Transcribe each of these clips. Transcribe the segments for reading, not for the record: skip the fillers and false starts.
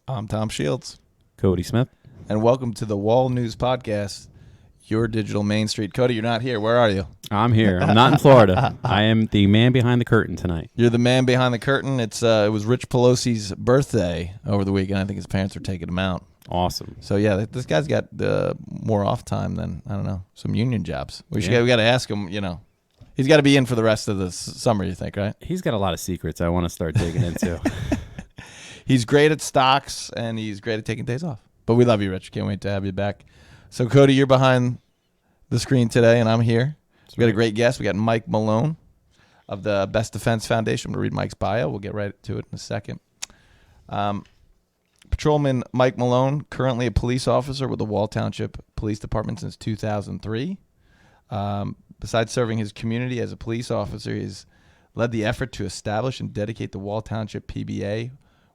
I'm Tom Shields. Cody Smith. And welcome to the Wall News Podcast, your digital Main Street. Cody, you're not here. Where are you? I'm here. I'm not in Florida. I am the man behind the curtain tonight. You're the man behind the curtain. It was Rich Pelosi's birthday over the weekend. I think his parents are taking him out. Awesome. So, yeah, this guy's got more off time than, I don't know, some union jobs. We got to ask him, he's got to be in for the rest of the summer, you think, right? He's got a lot of secrets I want to start digging into. He's great at stocks, and he's great at taking days off. But we love you, Rich. Can't wait to have you back. So, Cody, you're behind the screen today, and I'm here. We got a great guest. We got Mike Malone of the Best Defense Foundation. I'm going to read Mike's bio. We'll get right to it in a second. Patrolman Mike Malone, currently a police officer with the Wall Township Police Department since 2003. Besides serving his community as a police officer, he's led the effort to establish and dedicate the Wall Township PBA,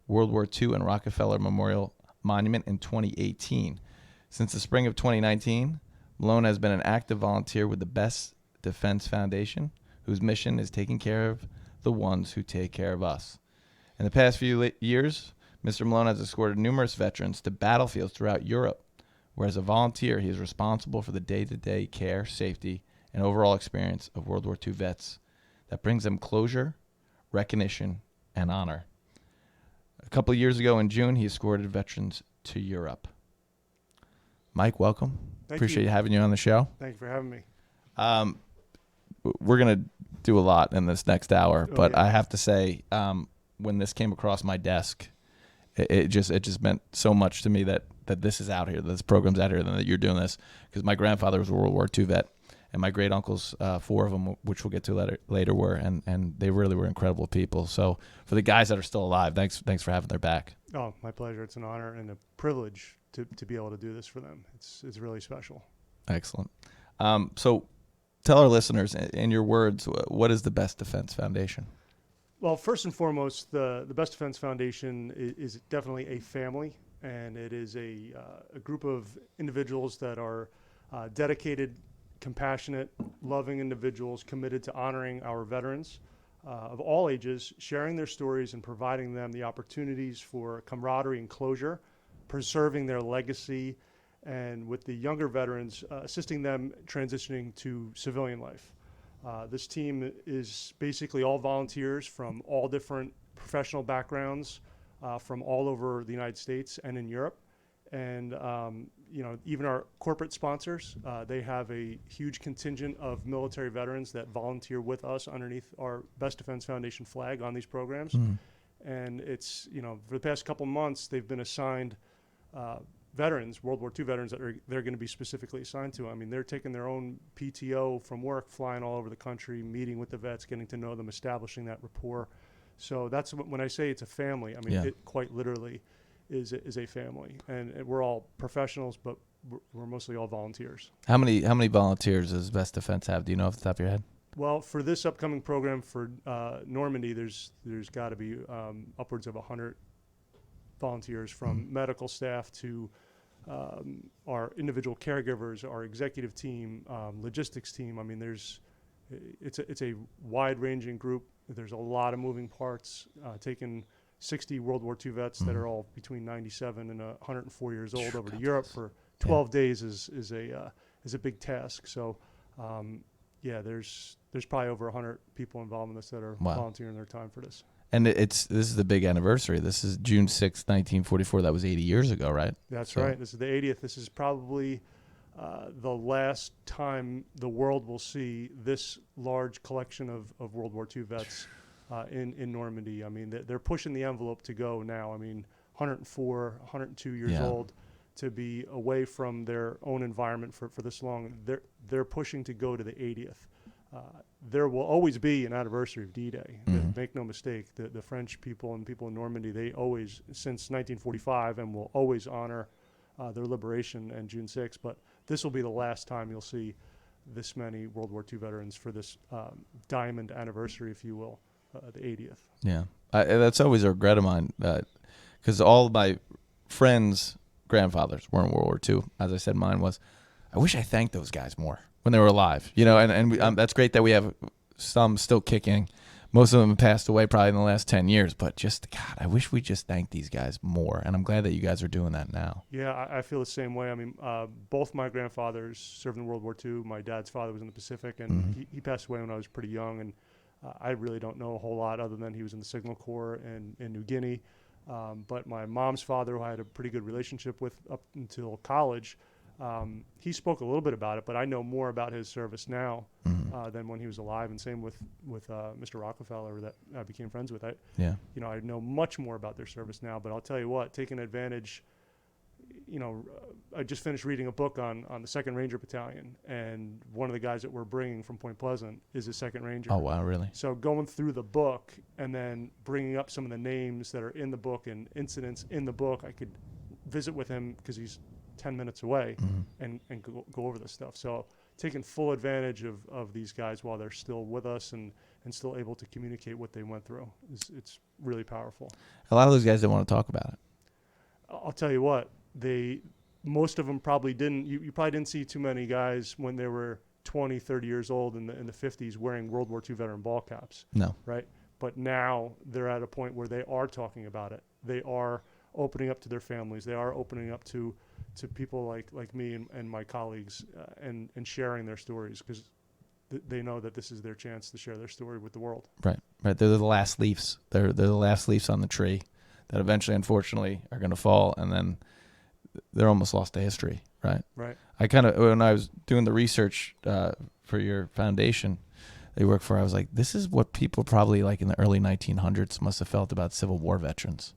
World War II, and Rockefeller Memorial Monument in 2018. Since the spring of 2019, Malone has been an active volunteer with the Best Defense Foundation, whose mission is taking care of the ones who take care of us. In the past few years, Mr. Malone has escorted numerous veterans to battlefields throughout Europe, where as a volunteer, he is responsible for the day-to-day care, safety, and overall experience of World War II vets that brings them closure, recognition, and honor. A couple of years ago in June, he escorted veterans to Europe. Mike, welcome. Appreciate having you on the show. Thank you for having me. We're going to do a lot in this next hour, but I have to say, when this came across my desk, it just meant so much to me that this is out here, that this program's out here, and that you're doing this, because my grandfather was a World War II vet, and my great uncles, 4 of them, which we'll get to later were, and they really were incredible people. So for the guys that are still alive, thanks for having their back. Oh, my pleasure. It's an honor and a privilege to be able to do this for them. It's really special. Excellent. So tell our listeners, in your words, what is the Best Defense Foundation? Well, first and foremost, the Best Defense Foundation is definitely a family, and it is a group of individuals that are dedicated, compassionate, loving individuals committed to honoring our veterans of all ages, sharing their stories and providing them the opportunities for camaraderie and closure, preserving their legacy, and with the younger veterans, assisting them transitioning to civilian life. This team is basically all volunteers from all different professional backgrounds from all over the United States and in Europe. And even our corporate sponsors, they have a huge contingent of military veterans that volunteer with us underneath our Best Defense Foundation flag on these programs. And it's, for the past couple months, they've been assigned veterans, World War II veterans, that they're going to be specifically assigned to. I mean, they're taking their own PTO from work, flying all over the country, meeting with the vets, getting to know them, establishing that rapport. So that's when I say it's a family. I mean, It quite literally is a family, and we're all professionals, but we're mostly all volunteers. How many volunteers does Best Defense have? Do you know off the top of your head? Well, for this upcoming program for Normandy, there's got to be upwards of 100 volunteers, from medical staff to our individual caregivers, our executive team, logistics team. I mean, it's a wide-ranging group. There's a lot of moving parts, taking 60 World War II vets that are all between 97 and 104 years old over to Europe for 12 days is a big task. So, there's probably over 100 people involved in this that are volunteering their time for this. And this is the big anniversary. This is June 6th, 1944. That was 80 years ago, right? That's right. This is the 80th. This is probably the last time the world will see this large collection of World War II vets in Normandy. I mean, they're pushing the envelope to go now. I mean, 104, 102 years old, to be away from their own environment for this long. They're pushing to go to the 80th. There will always be an anniversary of D-Day. Make no mistake. The French people and people in Normandy, they always, since 1945, and will always honor their liberation and June 6th. But this will be the last time you'll see this many World War II veterans for this diamond anniversary, if you will, the 80th. Yeah. That's always a regret of mine, because all of my friends' grandfathers were in World War II. As I said, mine was. I wish I thanked those guys more when they were alive, and that's great that we have some still kicking. Most of them have passed away probably in the last 10 years, but just, God, I wish we just thanked these guys more. And I'm glad that you guys are doing that now. Yeah, I feel the same way. I mean, both my grandfathers served in World War II. My dad's father was in the Pacific, and he passed away when I was pretty young. And I really don't know a whole lot other than he was in the Signal Corps in New Guinea. But my mom's father, who I had a pretty good relationship with up until college, he spoke a little bit about it, but I know more about his service now than when he was alive. And same with Mr. Rockefeller that I became friends with. I know much more about their service now. But I'll tell you what, taking advantage. I just finished reading a book on the 2nd Ranger Battalion, and one of the guys that we're bringing from Point Pleasant is a 2nd Ranger. Oh, wow, really? So going through the book and then bringing up some of the names that are in the book and incidents in the book, I could visit with him because he's 10 minutes away and go over this stuff. So taking full advantage of these guys while they're still with us and still able to communicate what they went through, it's really powerful. A lot of those guys didn't want to talk about it. I'll tell you what, most of them probably didn't. You probably didn't see too many guys when they were 20, 30 years old in the 50s wearing World War II veteran ball caps. No. Right? But now they're at a point where they are talking about it. They are opening up to their families. They are opening up to people like me and my colleagues and sharing their stories because they know that this is their chance to share their story with the world. Right. They're the last leaves. They're the last leaves on the tree that eventually, unfortunately, are going to fall, and then they're almost lost to history, right? Right. I kind of, when I was doing the research for your foundation they work for, I was like, this is what people probably like in the early 1900s must have felt about Civil War veterans,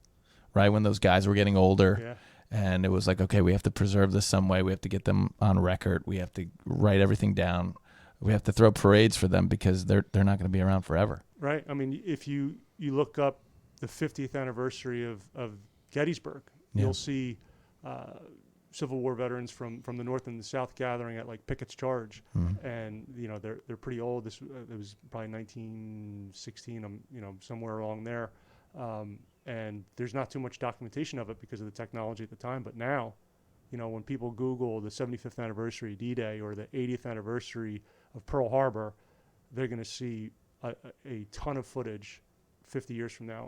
right? When those guys were getting older, and it was like, okay, we have to preserve this some way. We have to get them on record. We have to write everything down. We have to throw parades for them because they're not going to be around forever. Right. I mean, if you look up the 50th anniversary of Gettysburg, you'll see Civil War veterans from the North and the South gathering at like Pickett's Charge, and they're pretty old. It was probably 1916, somewhere along there, and there's not too much documentation of it because of the technology at the time. But now, when people Google the 75th anniversary D-Day or the 80th anniversary of Pearl Harbor, they're going to see a ton of footage 50 years from now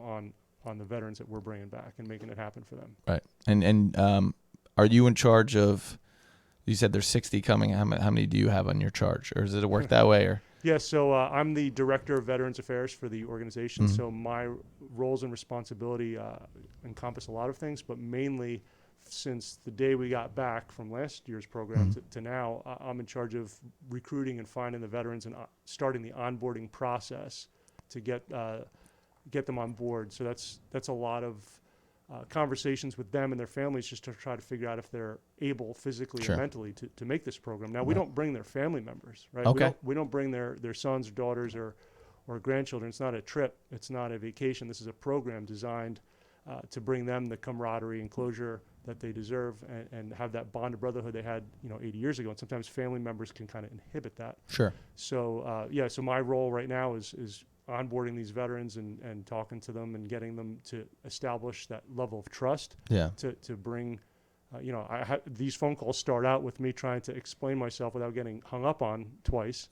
on the veterans that we're bringing back and making it happen for them. Right. And are you in charge of, you said there's 60 coming. How many do you have on your charge? Or does it work that way? Or? Yeah, so I'm the Director of Veterans Affairs for the organization. So my roles and responsibility encompass a lot of things, but mainly since the day we got back from last year's program to now, I'm in charge of recruiting and finding the veterans and starting the onboarding process to get them on board. So that's a lot of conversations with them and their families just to try to figure out if they're able physically and mentally to make this program. Now, we don't bring their family members, right? Okay. We don't bring their sons or daughters or grandchildren. It's not a trip. It's not a vacation. This is a program designed to bring them the camaraderie and closure that they deserve and have that bond of brotherhood they had 80 years ago. And sometimes family members can kind of inhibit that. Sure. So so my role right now is onboarding these veterans and talking to them and getting them to establish that level of trust. Yeah. To bring, these phone calls start out with me trying to explain myself without getting hung up on twice,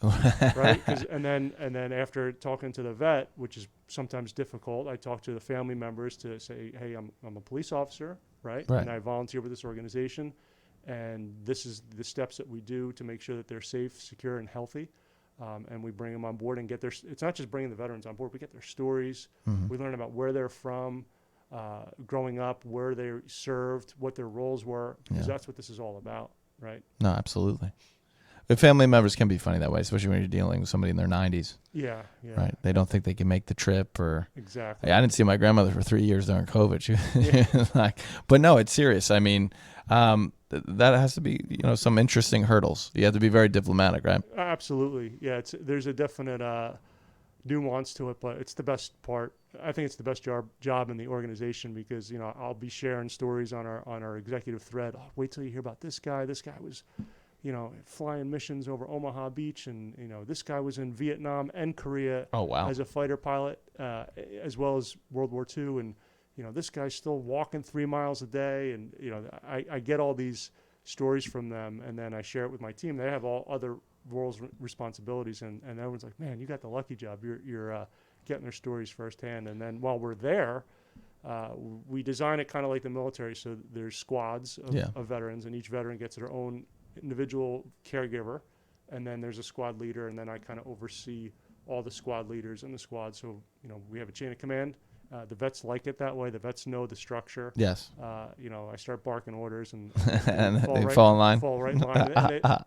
right? And then after talking to the vet, which is sometimes difficult, I talk to the family members to say, hey, I'm a police officer, right? And I volunteer with this organization, and this is the steps that we do to make sure that they're safe, secure, and healthy. And we bring them on board and it's not just bringing the veterans on board, we get their stories. We learn about where they're from, growing up, where they served, what their roles were, because that's what this is all about, right? No, absolutely. The family members can be funny that way, especially when you're dealing with somebody in their 90s. Yeah. Right. They don't think they can make the trip or. Exactly. I didn't see my grandmother for 3 years during COVID. She but no, it's serious. I mean, that has to be, some interesting hurdles. You have to be very diplomatic, right? Absolutely. Yeah. There's a definite nuance to it, but it's the best part. I think it's the best job in the organization because, I'll be sharing stories on our executive thread. Oh, wait till you hear about this guy. This guy was, flying missions over Omaha Beach, and this guy was in Vietnam and Korea as a fighter pilot, as well as World War II, and this guy's still walking 3 miles a day, and I get all these stories from them, and then I share it with my team. They have all other roles, responsibilities, and everyone's like, man, you got the lucky job. You're getting their stories firsthand. And then while we're there, we design it kind of like the military. So there's squads of veterans, and each veteran gets their own individual caregiver. And then there's a squad leader, and then I kind of oversee all the squad leaders in the squad. So, we have a chain of command. The vets like it that way. The vets know the structure. Yes. I start barking orders, and And they fall in line. Fall right in line,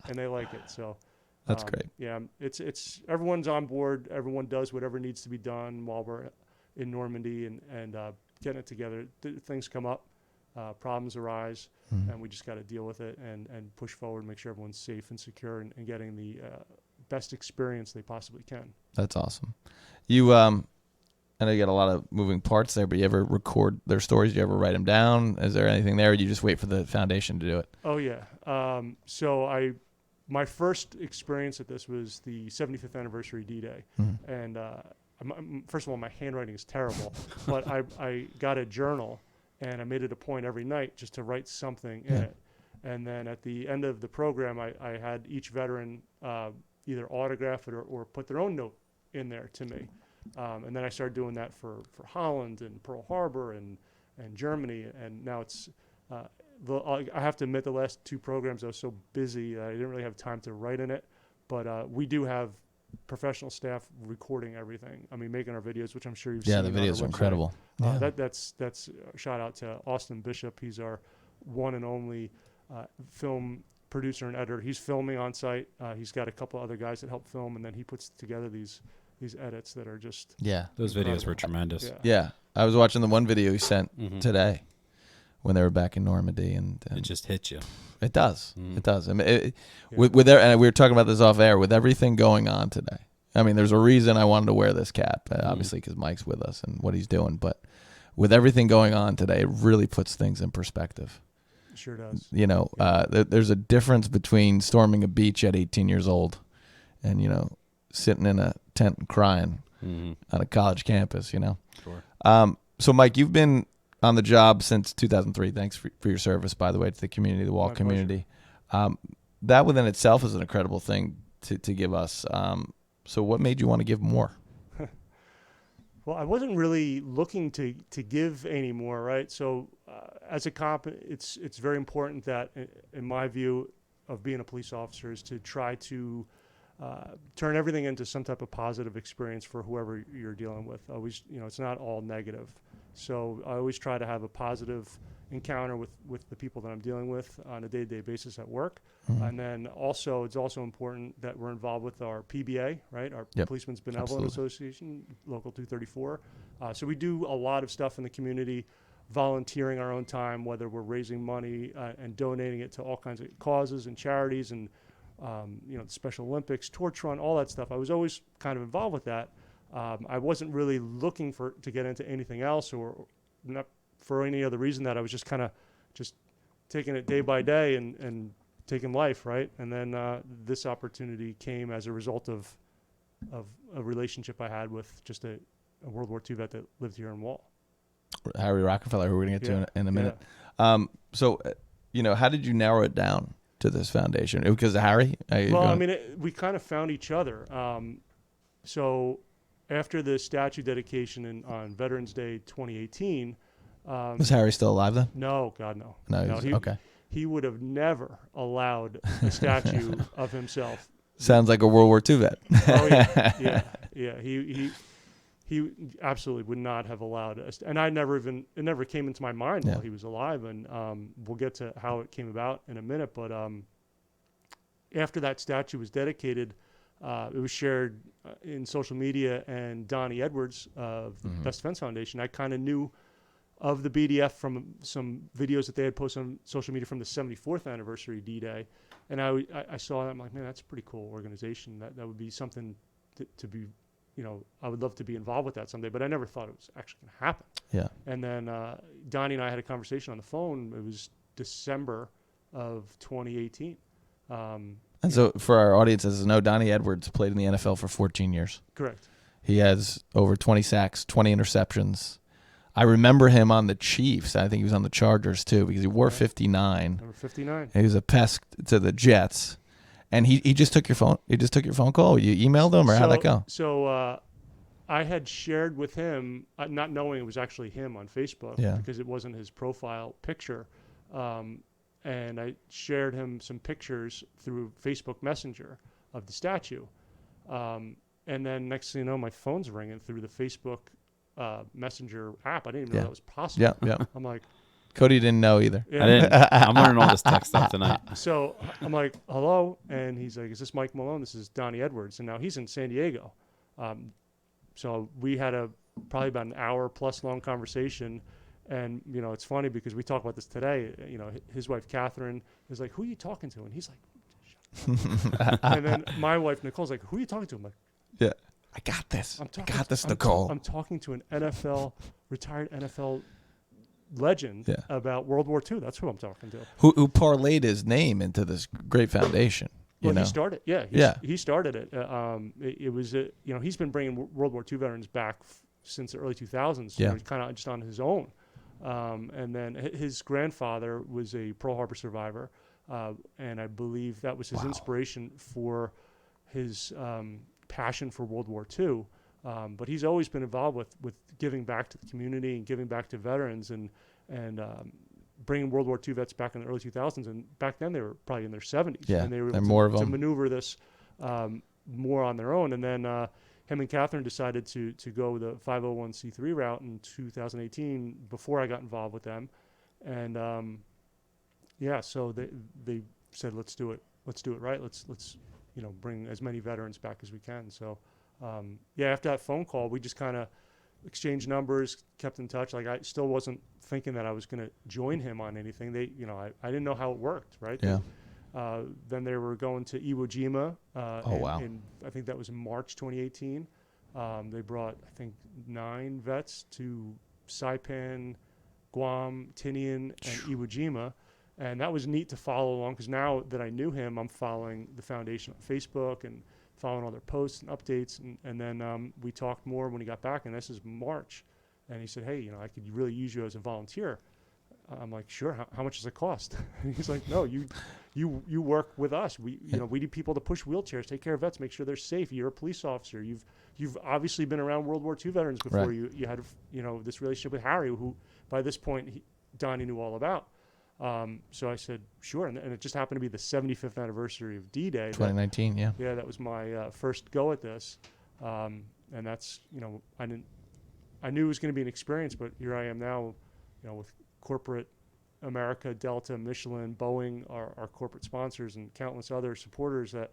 and they like it. So that's great. Yeah, it's everyone's on board. Everyone does whatever needs to be done while we're in Normandy and getting it together. Things come up, problems arise, and we just got to deal with it and push forward, make sure everyone's safe and secure and getting the best experience they possibly can. That's awesome. You, I know you got a lot of moving parts there, but you ever record their stories? You ever write them down? Is there anything there, or you just wait for the foundation to do it? Oh yeah. So my first experience at this was the 75th anniversary D-Day, and first of all, my handwriting is terrible, but I got a journal, and I made it a point every night just to write something in it. And then at the end of the program, I had each veteran either autograph it or put their own note in there to me. And then I started doing that for Holland and Pearl Harbor and Germany. And now it's, I have to admit, the last two programs I was so busy that I didn't really have time to write in it. But we do have professional staff recording everything. I mean, making our videos, which I'm sure you've seen. Yeah, the videos are incredible. That's a shout out to Austin Bishop. He's our one and only film producer and editor. He's filming on site. He's got a couple other guys that help film, and then he puts together these edits that are just those incredible. videos were tremendous. Yeah, I was watching the one video he sent today when they were back in Normandy, and it just hits you. It does. It does. I mean, and we were talking about this off air. With everything going on today, I mean, there's a reason I wanted to wear this cap, obviously because Mike's with us and what he's doing. But with everything going on today, it really puts things in perspective. It sure does. There's a difference between storming a beach at 18 years old and sitting in a tent and crying on a college campus. Sure. So Mike, you've been on the job since 2003. Thanks for your service, by the way, to the community, the Wall My community. That within itself is an incredible thing to give us. So what made you want to give more? Well, I wasn't really looking to give any more, right? So as a cop, it's very important that, in my view of being a police officer, is to try to turn everything into some type of positive experience for whoever you're dealing with. Always, it's not all negative. So I always try to have a positive encounter with the people that I'm dealing with on a day-to-day basis at work. And then also, it's also important that we're involved with our PBA, right? Our Policemen's Benevolent Association, Local 234. So we do a lot of stuff in the community, volunteering our own time, whether we're raising money and donating it to all kinds of causes and charities and, the Special Olympics, Torch Run, all that stuff. I was always kind of involved with that. I wasn't really looking to get into anything else or not for any other reason that I was just kind of just taking it day by day and taking life, right? And then this opportunity came as a result of a relationship I had with just a World War II vet that lived here in Wall. Harry Rockefeller, who we're going to get to in a minute. So, how did you narrow it down to this foundation? Because of Harry? We kind of found each other. So after the statue dedication on Veterans Day 2018. Was Harry still alive then? No, God, no. Okay. He would have never allowed a statue of himself. Sounds like a World War II vet. Oh yeah. He absolutely would not have allowed us. And it never came into my mind while he was alive. And we'll get to how it came about in a minute. But after that statue was dedicated, it was shared in social media, and Donnie Edwards of the Best Defense Foundation, I kind of knew of the BDF from some videos that they had posted on social media from the 74th anniversary D-Day. And I saw that. I'm like, man, that's a pretty cool organization. That would be something to be, I would love to be involved with that someday, but I never thought it was actually going to happen. Yeah. And then Donnie and I had a conversation on the phone. It was December of 2018. And so for our audiences, Donnie Edwards played in the NFL for 14 years. Correct. He has over 20 sacks, 20 interceptions. I remember him on the Chiefs. I think he was on the Chargers too, because he wore 59. Number 59. He was a pest to the Jets. And he just took your phone. He just took your phone call. You emailed him, or how'd that go? So I had shared with him, not knowing it was actually him on Facebook because it wasn't his profile picture. And I shared him some pictures through Facebook Messenger of the statue. And then next thing you know, my phone's ringing through the Facebook Messenger app. I didn't even know that was possible. Yeah, yeah. I'm like, Cody didn't know either. yeah. I didn't. I'm learning all this tech stuff tonight. So I'm like, hello? And he's like, is this Mike Malone? This is Donnie Edwards. And now he's in San Diego. So we had probably about an hour plus long conversation. And, you know, it's funny because we talk about this today. You know, his wife, Catherine, is like, who are you talking to? And he's like, shut up. And then my wife, Nicole's like, who are you talking to? I'm like, yeah. I got this. I got this, Nicole. I'm talking to an retired NFL legend about World War II. That's who I'm talking to. Who parlayed his name into this great foundation. Well, he started. Yeah, he started it. It was, you know, he's been bringing World War II veterans back since the early 2000s. Yeah. Kind of just on his own. And then his grandfather was a Pearl Harbor survivor, and I believe that was his inspiration for his passion for World War II. But he's always been involved with giving back to the community and giving back to veterans and bringing World War II vets back in the early 2000s. And back then they were probably in their 70s. Yeah, and they were they're able more of to them. maneuver this more on their own. And then him and Catherine decided to go the 501c3 route in 2018 before I got involved with them. And so they said, let's do it right. Let's you know, bring as many veterans back as we can. So after that phone call, we just kind of exchanged numbers, kept in touch. Like I still wasn't thinking that I was going to join him on anything. I didn't know how it worked, right? Yeah. Then they were going to Iwo Jima. In I think that was in March 2018. They brought, I think, 9 vets to Saipan, Guam, Tinian, and Iwo Jima. And that was neat to follow along because now that I knew him, I'm following the foundation on Facebook and following all their posts and updates. And then we talked more when he got back, and this is March. And he said, hey, you know, I could really use you as a volunteer. I'm like, sure. How much does it cost? And he's like, no, you work with us. We need people to push wheelchairs, take care of vets, make sure they're safe. You're a police officer. You've obviously been around World War II veterans before. Right. You had, you know, this relationship with Harry, who by this point Donnie knew all about. So I said, sure. And it just happened to be the 75th anniversary of D-Day. 2019, yeah. Yeah, that was my first go at this. And that's, you know, I knew it was going to be an experience, but here I am now, you know, with corporate America, Delta, Michelin, Boeing, our corporate sponsors, and countless other supporters that,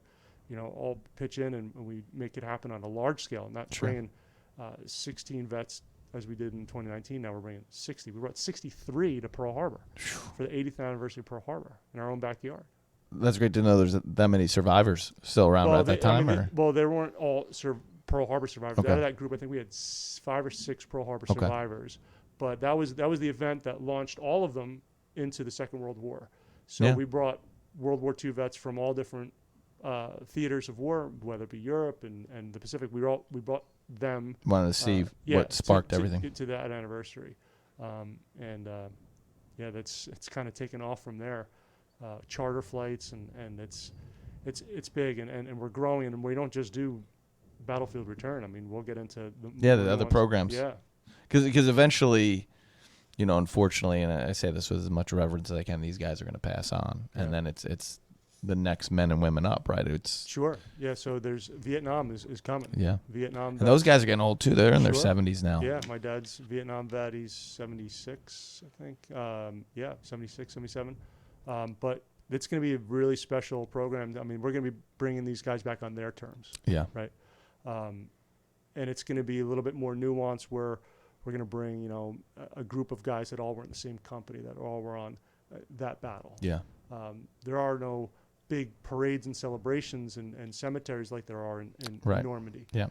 you know, all pitch in and we make it happen on a large scale, not bringing 16 vets as we did in 2019. Now we're bringing 60. We brought 63 to Pearl Harbor for the 80th anniversary of Pearl Harbor in our own backyard. That's great to know there's that many survivors still around at that time. They weren't all Pearl Harbor survivors. Okay. Out of that group, I think we had 5 or 6 Pearl Harbor survivors. But that was the event that launched all of them into the Second World War. So we brought World War II vets from all different theaters of war, whether it be Europe and the Pacific. We brought them. Wanted to see what sparked everything to that anniversary, it's kind of taken off from there. Charter flights and it's big and we're growing, and we don't just do battlefield return. I mean, we'll get into the other programs. Yeah, because eventually, you know, unfortunately, and I say this with as much reverence as I can, these guys are going to pass on, and then it's the next men and women up, right? It's sure. Yeah. So there's Vietnam is coming. Yeah. Vietnam. And those guys are getting old too. They're in their 70s now. Yeah. My dad's Vietnam vet. He's 76, I think. 76, 77. But it's going to be a really special program. I mean, we're going to be bringing these guys back on their terms. Yeah. Right. And it's going to be a little bit more nuanced where we're going to bring, you know, a group of guys that all were in the same company, that all were on that battle. Yeah. There are no big parades and celebrations and cemeteries like there are in Normandy. Yeah.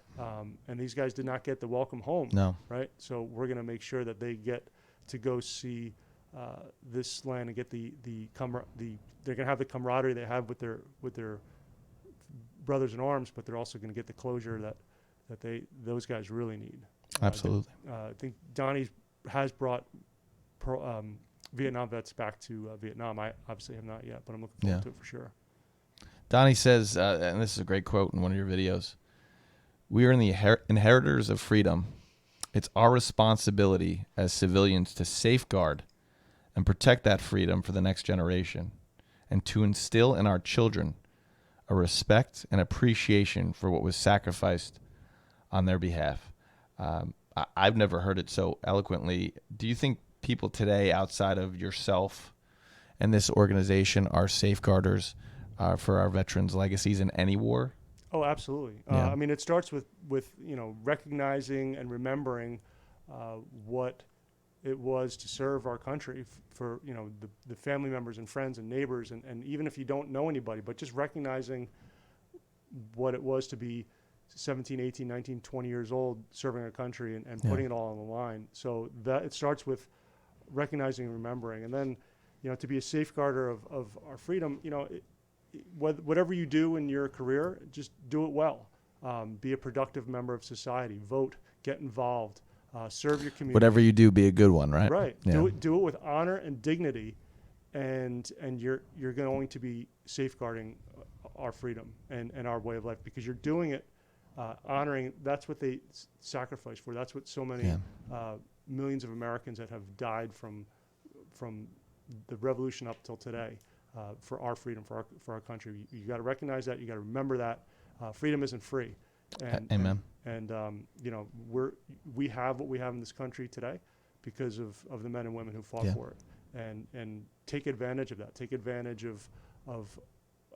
And these guys did not get the welcome home. No. Right. So we're going to make sure that they get to go see this land and get they're going to have the camaraderie they have with their brothers in arms, but they're also going to get the closure that those guys really need. Absolutely. I think Donnie has brought Vietnam vets back to Vietnam. I obviously have not yet, but I'm looking forward to it for sure. Donnie says, and this is a great quote in one of your videos, We are in the inheritors of freedom. It's our responsibility as civilians to safeguard and protect that freedom for the next generation, and to instill in our children a respect and appreciation for what was sacrificed on their behalf. I've never heard it so eloquently. Do you think people today outside of yourself and this organization are safeguarders for our veterans' legacies in any war? Oh, absolutely. Yeah. I mean, it starts with recognizing and remembering what it was to serve our country for the family members and friends and neighbors, and even if you don't know anybody, but just recognizing what it was to be 17, 18, 19, 20 years old serving our country and Yeah. putting it all on the line. So that it starts with recognizing and remembering, and then to be a safeguarder of our freedom. Whatever you do in your career, just do it well. Be a productive member of society. Vote. Get involved. Serve your community. Whatever you do, be a good one, right? Right. Yeah. Do it with honor and dignity, and you're going to be safeguarding our freedom and our way of life, because you're doing it honoring. That's what they sacrificed for. That's what so many millions of Americans that have died from the revolution up till today. For our freedom, for our country, you got to recognize that. You got to remember that freedom isn't free. Amen. And we have what we have in this country today because of the men and women who fought for it. And take advantage of that. Take advantage of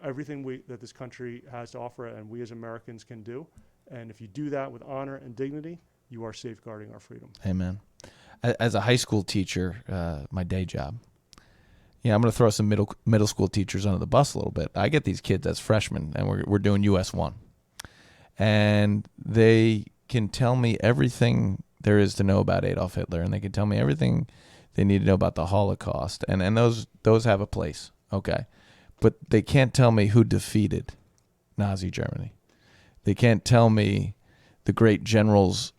everything that this country has to offer, and we as Americans can do. And if you do that with honor and dignity, you are safeguarding our freedom. Amen. As a high school teacher, my day job, I'm going to throw some middle school teachers under the bus a little bit. I get these kids as freshmen, and we're doing US 1. And they can tell me everything there is to know about Adolf Hitler, and they can tell me everything they need to know about the Holocaust. And those have a place, okay? But they can't tell me who defeated Nazi Germany. They can't tell me the great generals'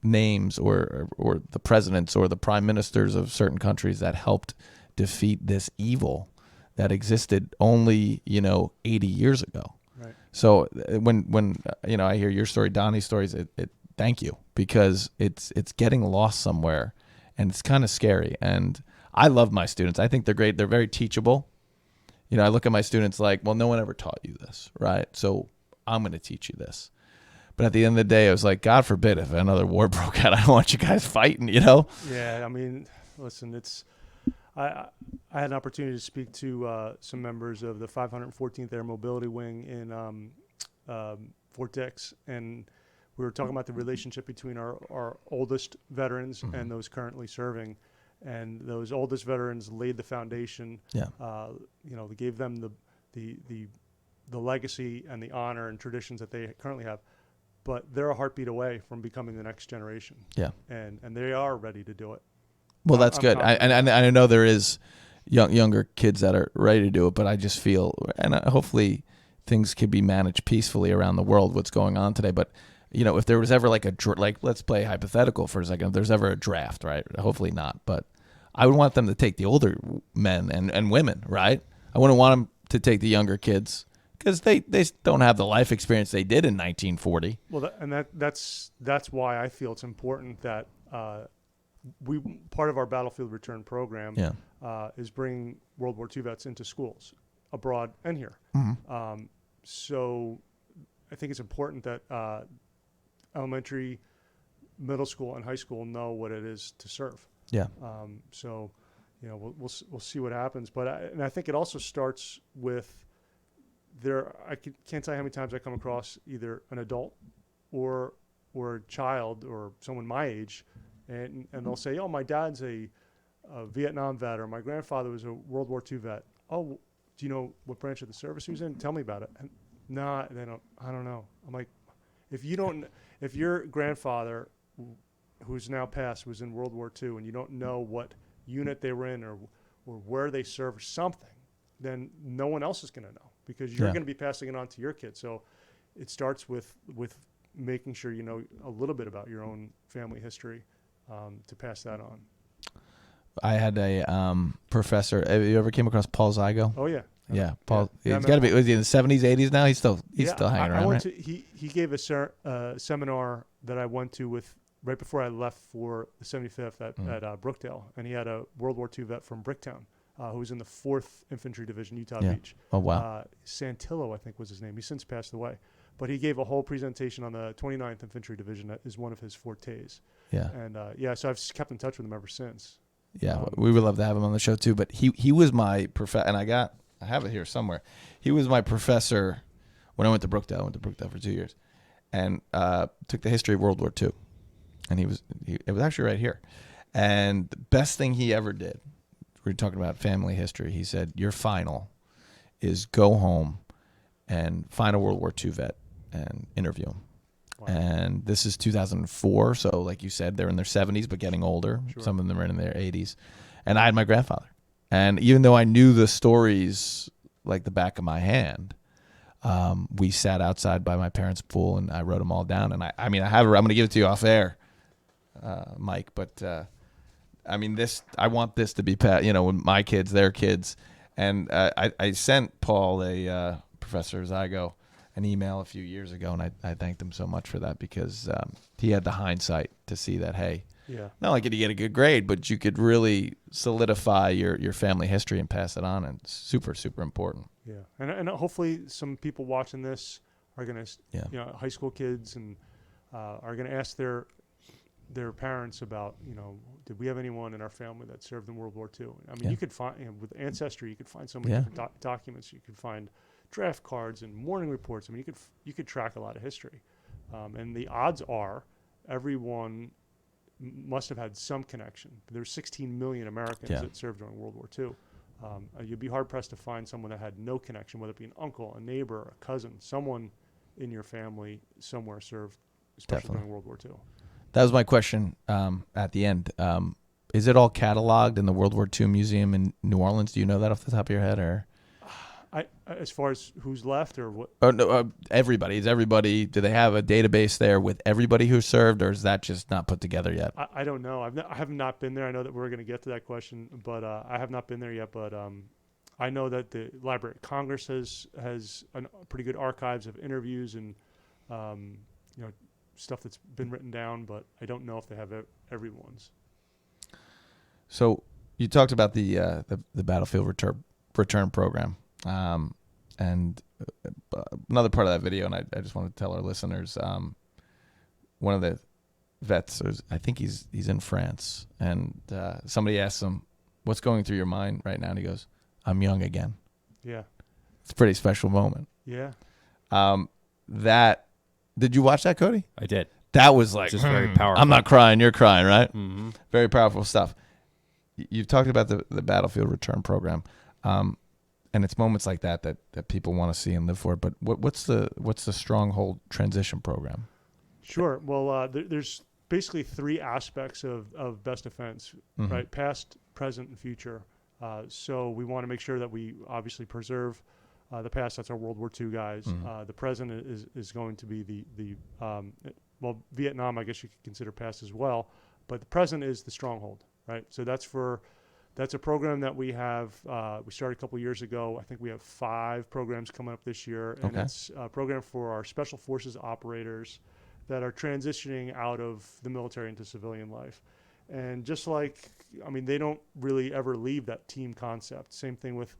names or the presidents or the prime ministers of certain countries that helped defeat this evil that existed only 80 years ago. Right. So when I hear your story, Donnie's stories, it thank you, because it's getting lost somewhere, and it's kind of scary. And I love my students. I think they're great. They're very teachable. I look at my students like, well, no one ever taught you this, right? So I'm going to teach you this. But at the end of the day, I was like, God forbid if another war broke out, I don't want you guys fighting, Yeah, I mean, listen, I had an opportunity to speak to some members of the 514th Air Mobility Wing in Fort Dix, and we were talking about the relationship between our oldest veterans and those currently serving. And those oldest veterans laid the foundation. Yeah. They gave them the legacy and the honor and traditions that they currently have. But they're a heartbeat away from becoming the next generation. Yeah. And they are ready to do it. Well, that's I'm good. I know there is younger kids that are ready to do it, but I just feel, and hopefully things could be managed peacefully around the world, what's going on today. But, if there was ever let's play hypothetical for a second, if there's ever a draft, right? Hopefully not. But I would want them to take the older men and women, right? I wouldn't want them to take the younger kids, because they don't have the life experience they did in 1940. Well, that's why I feel it's important that part of our Battlefield Return program is bringing World War II vets into schools abroad and here. Mm-hmm. So I think it's important that elementary, middle school, and high school know what it is to serve. Yeah. So we'll see what happens, but I think it also starts with can't tell you how many times I come across either an adult or a child or someone my age, and they'll say, "Oh, my dad's a Vietnam vet," or "My grandfather was a World War II vet." "Oh, do you know what branch of the service he was in? Tell me about it." And no, they don't. I don't know. I'm like, if your grandfather, who's now passed, was in World War II, and you don't know what unit they were in or where they served, something, then no one else is going to know, because you're going to be passing it on to your kids. So it starts with making sure you know a little bit about your own family history to pass that on. I had a professor. Have you ever came across Paul Zygo? Oh yeah. Yeah, Paul. Yeah, He's got to be. Was he in the 70s, 80s now? He's still hanging around, I went right? to he gave a seminar that I went to with right before I left for the 75th at Brookdale, and he had a World War II vet from Bricktown who was in the 4th Infantry Division, Utah Beach. Oh wow. Santillo, I think was his name. He's since passed away, but he gave a whole presentation on the 29th Infantry Division. That is one of his fortes. Yeah. And so I've kept in touch with him ever since. Yeah, we would love to have him on the show too. But he was my professor, and I have it here somewhere. He was my professor when I went to Brookdale. I went to Brookdale for 2 years, and took the history of World War II. And it was actually right here. And the best thing he ever did, we were talking about family history. He said, your final is go home and find a World War II vet and interview him. Wow. And this is 2004. So like you said, they're in their 70s, but getting older. Sure. Some of them are in their 80s. And I had my grandfather. And even though I knew the stories like the back of my hand, we sat outside by my parents' pool and I wrote them all down. And I mean, I have it. I'm going to give it to you off air, Mike. But I mean, I want this to be, when my kids, their kids. And I sent Paul, Professor Zygo, an email a few years ago, and I thanked him so much for that because he had the hindsight to see that, hey, not only could you get a good grade, but you could really solidify your family history and pass it on, and it's super, super important. Yeah, and hopefully some people watching this are going to, high school kids, and are going to ask their parents about, did we have anyone in our family that served in World War II? I mean, you could find, with Ancestry, you could find so many different documents. You could find draft cards and morning reports. I mean, you could track a lot of history, and the odds are everyone must have had some connection. There's 16 million Americans that served during World War II. You'd be hard pressed to find someone that had no connection, whether it be an uncle, a neighbor, a cousin, someone in your family somewhere served, especially during World War II. That was my question at the end. Is it all cataloged in the World War II Museum in New Orleans? Do you know that off the top of your head, or? As far as who's left or what? Oh no, everybody. Is everybody? Do they have a database there with everybody who served, or is that just not put together yet? I don't know. I have not been there. I know that we're going to get to that question, but I have not been there yet. But I know that the Library of Congress has pretty good archives of interviews and stuff that's been written down. But I don't know if they have everyone's. So you talked about the battlefield return program. And another part of that video, and I just want to tell our listeners, one of the vets, I think he's in France, and somebody asked him, what's going through your mind right now? And he goes, I'm young again. Yeah. It's a pretty special moment. Yeah. Did you watch that, Cody? I did. That was like, just very powerful. I'm not crying, you're crying, right? Mm-hmm. Very powerful stuff. You've talked about the battlefield return program. And it's moments like that people want to see and live for. But what's the Stronghold transition program? Sure. Well, there's basically three aspects of best defense, right? Past, present, and future. So we want to make sure that we obviously preserve the past. That's our World War II guys. The present is going to be Vietnam, I guess you could consider past as well. But the present is the Stronghold, right? So that's a program that we have. We started a couple years ago. I think we have 5 programs coming up this year. And it's a program for our Special Forces operators that are transitioning out of the military into civilian life. And just like, they don't really ever leave that team concept. Same thing with,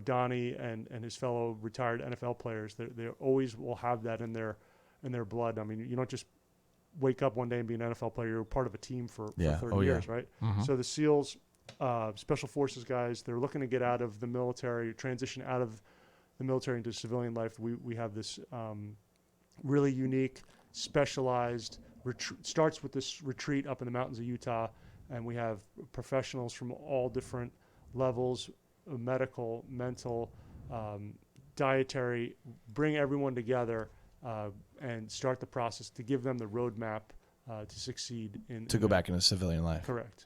Donnie and his fellow retired NFL players. They always will have that in their blood. You don't just wake up one day and be an NFL player. You're part of a team for 30 years, right? So the SEALs, Special Forces guys, they're looking to get out of the military, transition out of the military into civilian life. We have this really unique, specialized starts with this retreat up in the mountains of Utah, and we have professionals from all different levels, medical, mental, dietary, bring everyone together and start the process to give them the roadmap to succeed to go back into civilian life. Correct.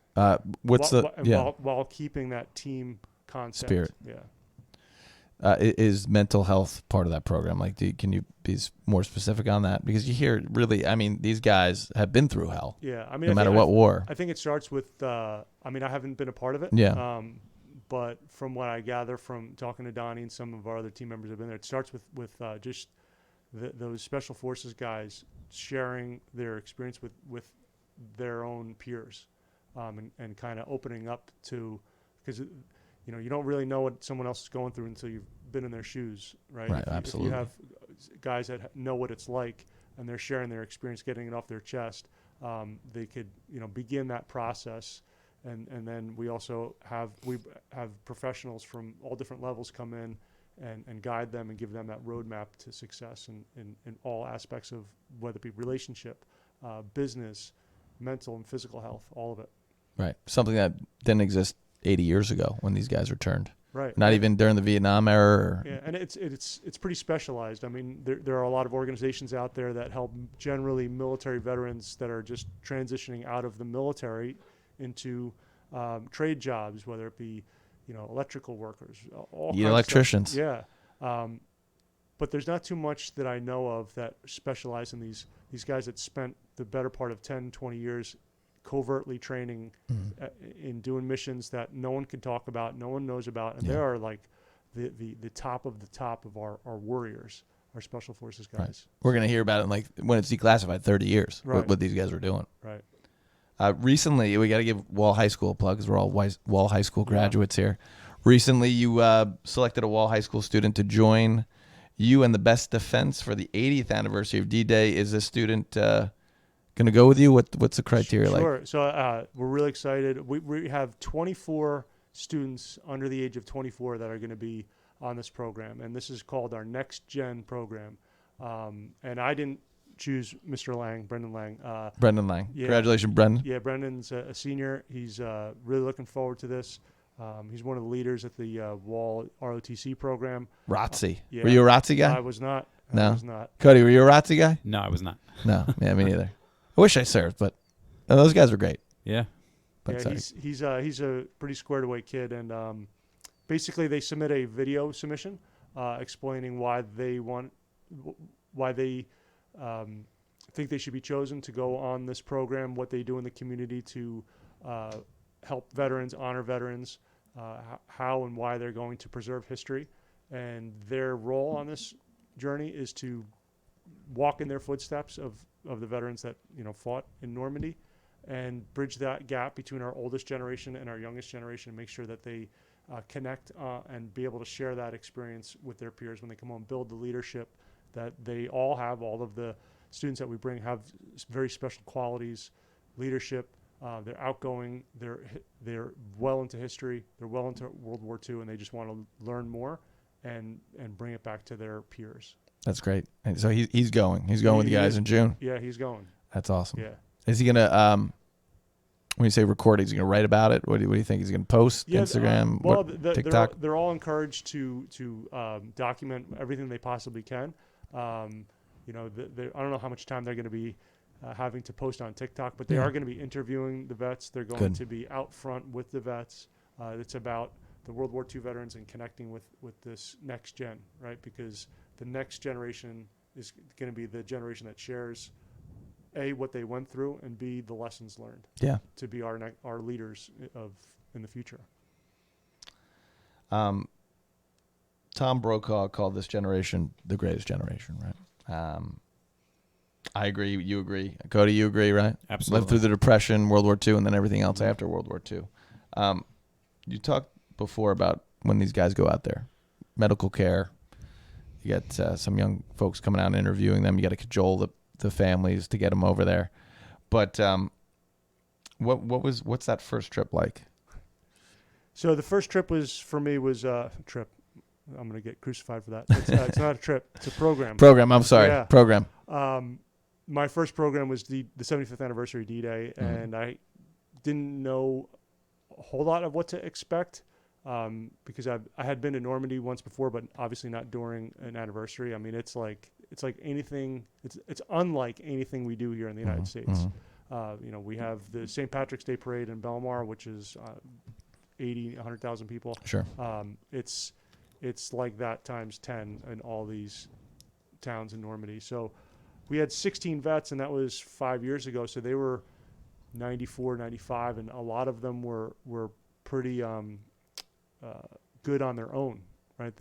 While keeping that team concept. Spirit. Is mental health part of that program? Like, can you be more specific on that? Because you hear really, I mean, these guys have been through hell. Yeah, I mean, no matter what war. I think it starts with. I mean, I haven't been a part of it. Yeah. But from what I gather from talking to Donnie and some of our other team members have been there, it starts with just those special forces guys sharing their experience with their own peers, and kind of opening up to, because you don't really know what someone else is going through until you've been in their shoes, right? Right, If absolutely. you have guys that know what it's like and they're sharing their experience, getting it off their chest, they could begin that process. And then we also have professionals from all different levels come in and guide them and give them that roadmap to success in all aspects of, whether it be relationship, business, mental and physical health, all of it. Right. Something that didn't exist 80 years ago when these guys returned. Right. Not even during the Vietnam era. Yeah, and it's pretty specialized. I mean, there are a lot of organizations out there that help generally military veterans that are just transitioning out of the military into trade jobs, whether it be electrical workers, all kinds electricians. of stuff. Yeah. But there's not too much that I know of that specialize in these guys that spent the better part of 10, 20 years covertly training in doing missions that no one can talk about, no one knows about, and they are like the top of the top of our warriors, our special forces guys. Right. We're going to hear about it like when it's declassified 30 years, right. what these guys were doing. Right. Recently, we got to give Wall High School a plug because we're all Wall High School graduates here. Recently, you selected a Wall High School student to join you in the best defense for the 80th anniversary of D-Day. Is this student going to go with you? What's the criteria like? Sure. So we're really excited. We have 24 students under the age of 24 that are going to be on this program, and this is called our Next Gen program. And I didn't choose Mr. Lang, Brendan Lang. Brendan Lang. Yeah. Congratulations, Brendan. Yeah, Brendan's a senior. He's really looking forward to this. He's one of the leaders at the Wall ROTC program. ROTC. Yeah. Were you a ROTC guy? I was not. No. I was not. Cody, were you a ROTC guy? No, I was not. No. Yeah, me neither. I wish I served, but those guys were great. Yeah. But yeah, he's a pretty squared away kid, and basically they submit a video submission explaining why they think they should be chosen to go on this program, what they do in the community to help veterans, honor veterans, how and why they're going to preserve history, and their role on this journey is to walk in their footsteps of the veterans that fought in Normandy, and bridge that gap between our oldest generation and our youngest generation, and make sure that they connect and be able to share that experience with their peers when they come home, build the leadership that they all have. All of the students that we bring have very special qualities, leadership. They're outgoing. They're well into history. They're well into World War II, and they just want to learn more and bring it back to their peers. That's great. And so he's going. He's going with you guys in June. Yeah, he's going. That's awesome. Yeah. Is he gonna when you say record, is he gonna write about it? What do you think he's gonna post? Instagram, well, TikTok? They're all encouraged to document everything they possibly can. I don't know how much time they're going to be having to post on TikTok, but they are going to be interviewing the vets. They're going to be out front with the vets. It's about the World War II veterans and connecting with this next gen, right? Because the next generation is going to be the generation that shares A, what they went through, and B, the lessons learned. Yeah. To be our leaders in the future. Tom Brokaw called this generation the greatest generation, right? I agree. You agree. Cody, you agree, right? Absolutely. Lived through the Depression, World War II, and then everything else after World War II. You talked before about when these guys go out there, medical care. You get some young folks coming out and interviewing them. You got to cajole the families to get them over there. But what's that first trip like? So the first trip was a trip. I'm going to get crucified for that. It's not a trip. It's a program. I'm sorry. Yeah. Program. My first program was the 75th anniversary D-Day, and I didn't know a whole lot of what to expect because I had been to Normandy once before, but obviously not during an anniversary. I mean, it's like anything. It's unlike anything we do here in the United States. We have the St. Patrick's Day Parade in Belmar, which is 100,000 people. Sure. it's like that times 10 in all these towns in Normandy. So we had 16 vets, and that was 5 years ago. So they were 94, 95, and a lot of them were pretty good on their own, right?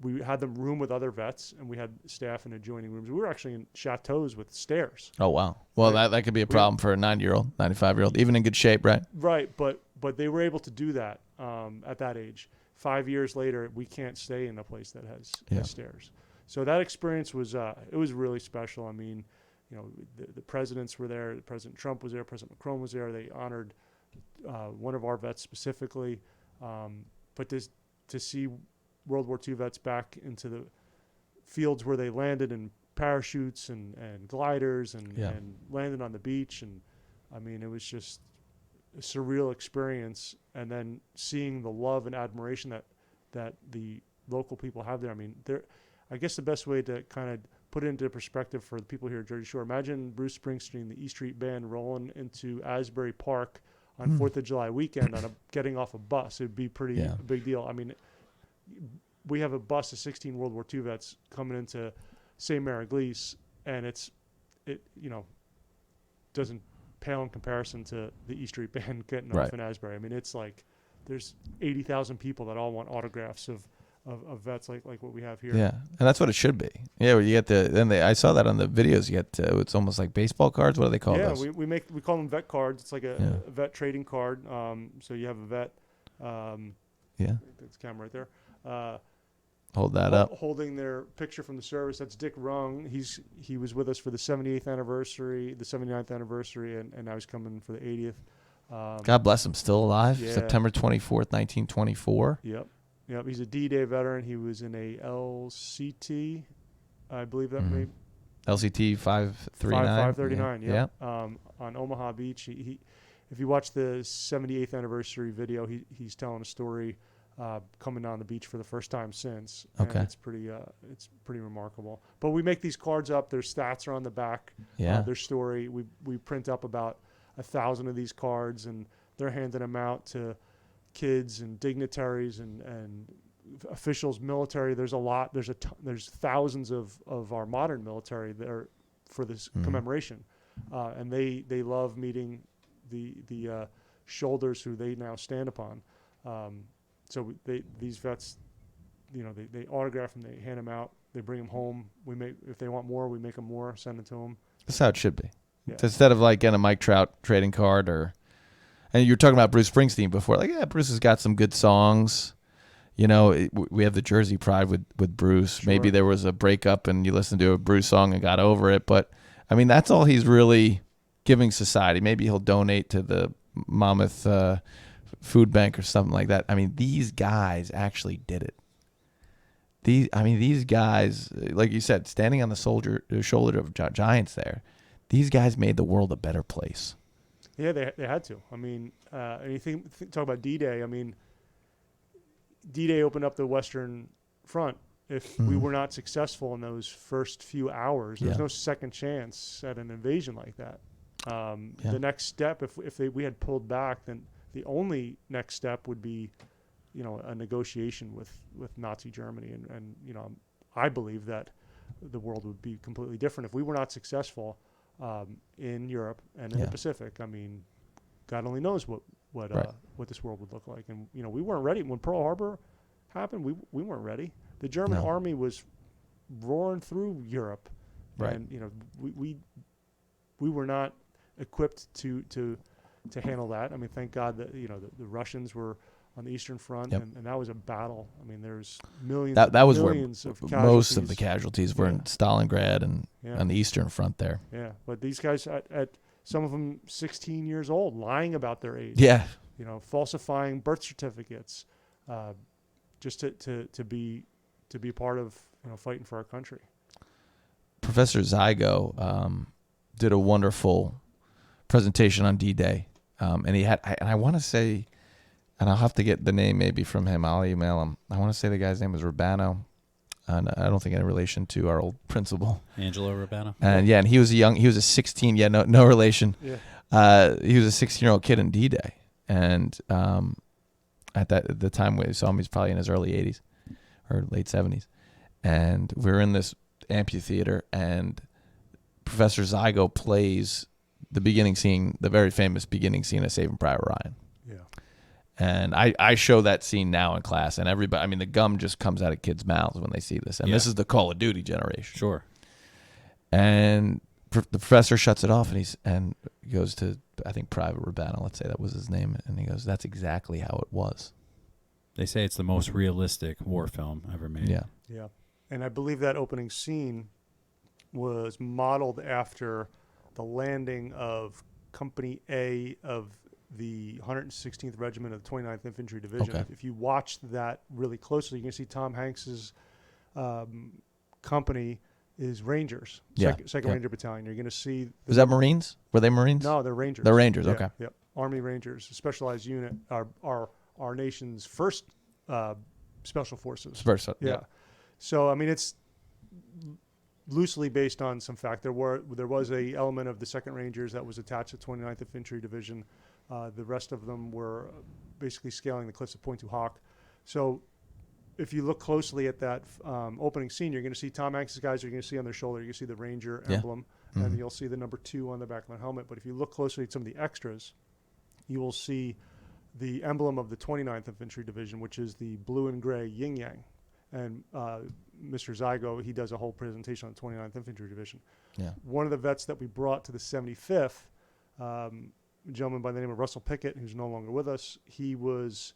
We had them room with other vets, and we had staff in adjoining rooms. We were actually in chateaus with stairs. Oh, wow. Well, Right. that could be a problem for a 90-year-old, 95-year-old, even in good shape, right? Right, but they were able to do that at that age. 5 years later, we can't stay in a place that has stairs. So that experience was it was really special. I mean, you know, the presidents were there. President Trump was there. President Macron was there. They honored one of our vets specifically. But to see World War II vets back into the fields where they landed in parachutes and gliders and landed on the beach, and I mean, it was just a surreal experience. And then seeing the love and admiration that the local people have there. I mean, I guess the best way to kind of put it into perspective for the people here at Jersey Shore, imagine Bruce Springsteen, the E Street Band, rolling into Asbury Park on 4th of July weekend getting off a bus. It would be a big deal. I mean, we have a bus of 16 World War II vets coming into St. Mary Glees, and it doesn't pale in comparison to the E Street Band getting off in Asbury. I mean, it's like there's 80,000 people that all want autographs of vets like what we have here. Yeah, and that's what it should be. Yeah, where you get I saw that on the videos. You get it's almost like baseball cards. What do they call those? Yeah, we call them vet cards. It's like a vet trading card. So you have a vet. That's the camera right there. Hold that up. Holding their picture from the service. That's Dick Rung. He was with us for the 78th anniversary, the 79th anniversary, and now he's coming for the 80th. God bless him. Still alive. Yeah. September 24th, 1924. Yep. He's a D-Day veteran. He was in a LCT, I believe that may LCT 539. 539. Yeah. On Omaha Beach. He if you watch the 78th anniversary video, he's telling a story coming down the beach for the first time since. Okay. And it's pretty remarkable. But we make these cards up. Their stats are on the back. Yeah. Their story. We print up about 1,000 of these cards, and they're handing them out to kids and dignitaries and officials, military. There's a lot. There's thousands of our modern military there for this commemoration, and they love meeting the shoulders who they now stand upon. So these vets, they autograph them, they hand them out, they bring them home. If they want more, we make them more, send it to them. That's how it should be. Yeah. Instead of like getting a Mike Trout trading card and you were talking about Bruce Springsteen before. Like, yeah, Bruce has got some good songs. We have the Jersey Pride with Bruce. Sure. Maybe there was a breakup and you listened to a Bruce song and got over it. But, I mean, that's all he's really giving society. Maybe he'll donate to the Monmouth food bank or something like that. I mean, these guys actually did it. These guys, like you said, standing on the shoulder of giants there, these guys made the world a better place. Yeah, they had to. I mean, talk about D-Day. I mean, D-Day opened up the Western Front. If we were not successful in those first few hours, there's no second chance at an invasion like that. The next step, if we had pulled back, then the only next step would be, a negotiation with Nazi Germany. And I believe that the world would be completely different if we were not successful in Europe and in the Pacific. I mean, God only knows what this world would look like. And we weren't ready when Pearl Harbor happened. We weren't ready. The German army was roaring through Europe, and we were not equipped to handle that. I mean, thank God that the Russians were on the Eastern Front, and that was a battle. I mean, there's millions. That was where most of the casualties were in Stalingrad and on the Eastern Front there. Yeah, but these guys, at some of them 16 years old, lying about their age. Yeah. Falsifying birth certificates, just to be part of fighting for our country. Professor Zygo did a wonderful presentation on D-Day, and he had. And I want to say. And I'll have to get the name maybe from him. I'll email him. I want to say the guy's name was Rubano. And I don't think any relation to our old principal. Angelo Rubano. And and he was a 16, no relation. Yeah. He was a 16-year-old kid in D-Day. And at the time we saw him, he's probably in his early 80s. or late 70s. And we're in this amphitheater, and Professor Zygo plays the beginning scene, the very famous beginning scene of Saving Private Ryan. Yeah. And I show that scene now in class, and everybody, I mean, the gum just comes out of kids' mouths when they see this. And this is the Call of Duty generation. Sure. And the professor shuts it off, and he goes to, I think, Private Rabano, let's say that was his name, and he goes, "That's exactly how it was." They say it's the most realistic war film ever made. Yeah. Yeah. And I believe that opening scene was modeled after the landing of Company A of the 116th Regiment of the 29th Infantry Division. Okay. If you watch that really closely, you can see Tom Hanks's company is Rangers, Yeah. Second Ranger Battalion. You're going to see. Was that Marines? Were they Marines? No, they're Rangers. They're Rangers, Yeah, okay. Yeah. Army Rangers, a specialized unit, our nation's first special forces. Yeah. So, I mean, it's loosely based on some fact. There was a element of the 2nd Rangers that was attached to 29th Infantry Division. The rest of them were basically scaling the cliffs of Pointe du Hoc. So if you look closely at that opening scene, you're going to see Tom Hanks' guys, you're going to see on their shoulder, you're going to see the Ranger emblem, and you'll see the number 2 on the back of their helmet. But if you look closely at some of the extras, you will see the emblem of the 29th Infantry Division, which is the blue and gray yin-yang. And Mr. Zygo, he does a whole presentation on the 29th Infantry Division. Yeah. One of the vets that we brought to the 75th, a gentleman by the name of Russell Pickett, who's no longer with us, he was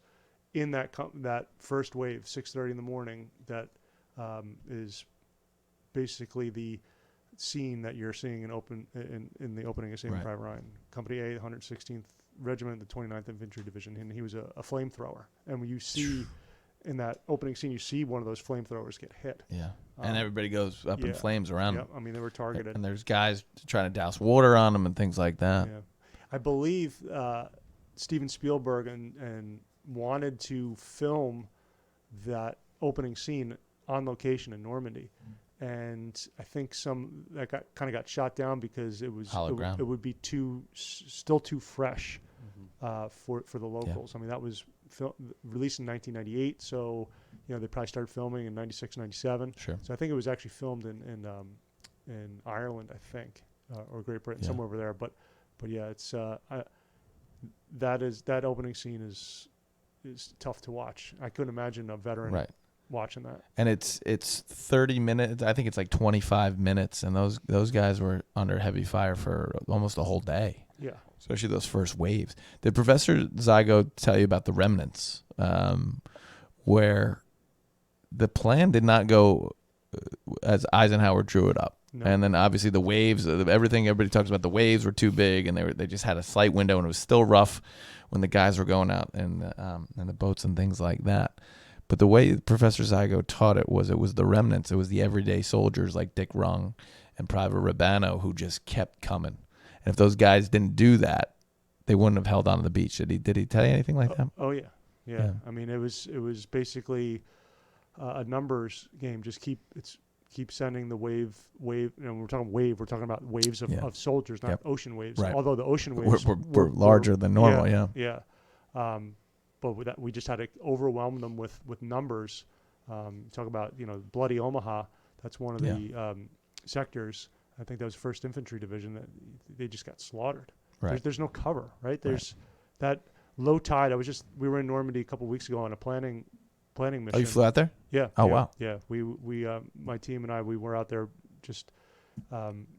in that first wave, 6:30 in the morning, that is basically the scene that you're seeing in the opening of Saving Private Ryan. Company A, 116th Regiment, the 29th Infantry Division, and he was a flamethrower. And when you see in that opening scene, you see one of those flamethrowers get hit. Yeah. And everybody goes up in flames around them. I mean, they were targeted. And there's guys trying to douse water on them and things like that. Yeah. I believe Steven Spielberg and wanted to film that opening scene on location in Normandy. And I think that kind of got shot down because it would be still too fresh for the locals. I mean, that was released in 1998, so they probably started filming in 96, 97. Sure. So I think it was actually filmed in Ireland, I think, or Great Britain, somewhere over there. But yeah, it's that opening scene is tough to watch. I couldn't imagine a veteran watching that. And it's 30 minutes. I think it's like 25 minutes, and those guys were under heavy fire for almost a whole day. Yeah. Especially those first waves. Did Professor Zygo tell you about the remnants, where the plan did not go as Eisenhower drew it up? No. And then obviously the waves, everybody talks about the waves were too big, and they just had a slight window, and it was still rough when the guys were going out and the boats and things like that. But the way Professor Zygo taught it was the remnants. It was the everyday soldiers like Dick Rung and Private Rabano who just kept coming. And if those guys didn't do that, they wouldn't have held on to the beach. Did he tell you anything like that? Oh yeah. I mean, it was basically a numbers game. Just keep sending the wave. We're talking about waves of soldiers, not ocean waves. Right. Although the ocean waves were larger than normal. Yeah. But with that, we just had to overwhelm them with numbers. Talk about Bloody Omaha. That's one of the sectors. I think that was 1st Infantry Division that they just got slaughtered. Right. There's no cover, right? There's that low tide. We were in Normandy a couple of weeks ago on a planning mission. Oh, you flew out there? Yeah. Oh, yeah, wow. Yeah. We my team and I, we were out there just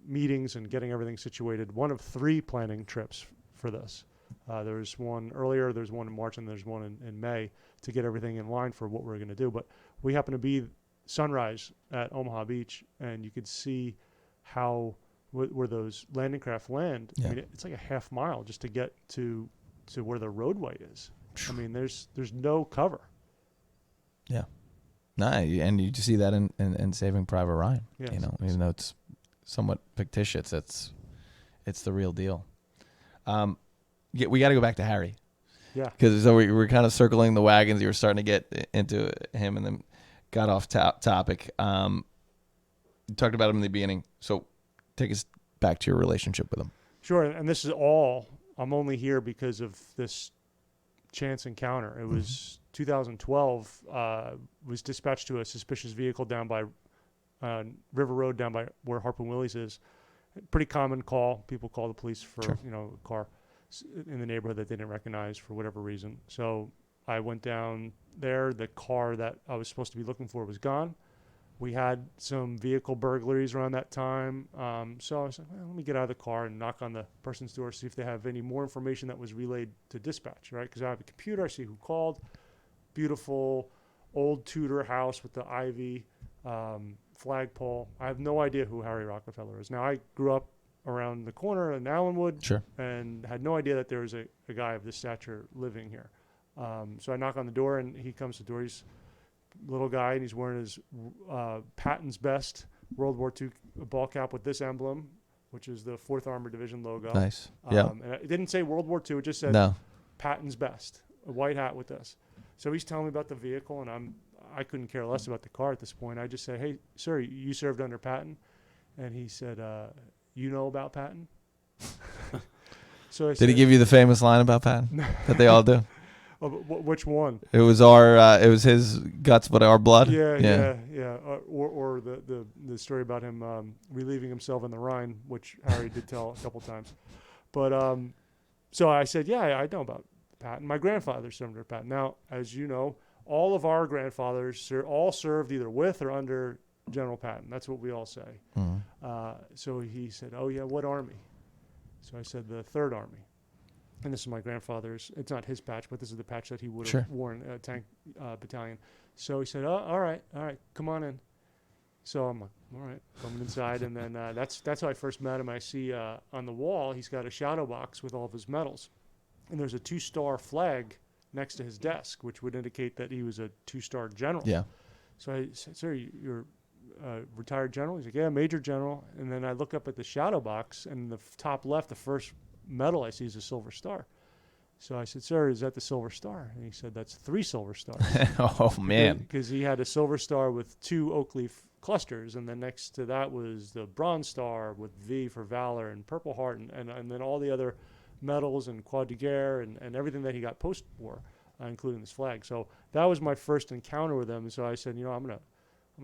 meetings and getting everything situated. One of 3 planning trips for this. There's one earlier, there's one in March, and there's one in May to get everything in line for what we're going to do. But we happened to be sunrise at Omaha Beach, and you could see how where those landing craft land. Yeah. I mean, it's like a half mile just to get to where the roadway is. I mean, there's no cover. Yeah. Nah, and you just see that in Saving Private Ryan. Yes. Even though it's somewhat fictitious, it's the real deal. We got to go back to Harry. Yeah. Because we were kind of circling the wagons. You were starting to get into him, and then got off topic. You talked about him in the beginning, so take us back to your relationship with him. Sure, and this is all. I'm only here because of this chance encounter. It was 2012, was dispatched to a suspicious vehicle down by River Road, down by where Harpoon Willie's is. Pretty common call. People call the police for Sure. a car in the neighborhood that they didn't recognize for whatever reason. So I went down there. The car that I was supposed to be looking for was gone. We had some vehicle burglaries around that time. So I was like, well, let me get out of the car and knock on the person's door, see if they have any more information that was relayed to dispatch, right? Because I have a computer. I see who called. Beautiful old Tudor house with the ivy flagpole. I have no idea who Harry Rockefeller is. Now, I grew up around the corner in Allenwood Sure. and had no idea that there was a guy of this stature living here. So I knock on the door, and he comes to the door. He's a little guy, and he's wearing his Patton's Best World War II ball cap with this emblem, which is the 4th Armored Division logo. Nice. Yeah. And it didn't say World War II. It just said No. Patton's Best, a white hat with this. So he's telling me about the vehicle, and I couldn't care less about the car at this point. I just said, hey, sir, you served under Patton? And he said, you know about Patton? So I Did he give you the famous line about Patton that they all do? Oh, which one? It was his guts, but our blood. Yeah. Or the story about him relieving himself in the Rhine, which Harry did tell a couple times. But so I said, yeah, I know about Patton. My grandfather served under Patton. Now, as you know, all of our grandfathers all served either with or under General Patton. That's what we all say. Mm-hmm. So he said, oh, yeah, what army? So I said, the 3rd Army. And this is my grandfather's. It's not his patch, but this is the patch that he would have worn, tank battalion. So he said, oh, all right, come on in. So I'm like, all right, coming inside. And then that's how I first met him. I see on the wall, he's got a shadow box with all of his medals. And there's a 2-star flag next to his desk, which would indicate that he was a 2-star general. Yeah. So I said, sir, you're retired general? He's like, yeah, major general. And then I look up at the shadow box, and in the top left, the first medal I see is a Silver Star. So I said, sir, is that the Silver Star? And he said, that's 3 Silver Stars. Oh, man. Because he had a Silver Star with 2 oak leaf clusters, and then next to that was the Bronze Star with V for Valor and Purple Heart, and then all the other medals and Croix de Guerre and everything that he got post-war, including this flag. So that was my first encounter with him. And so I said, I'm gonna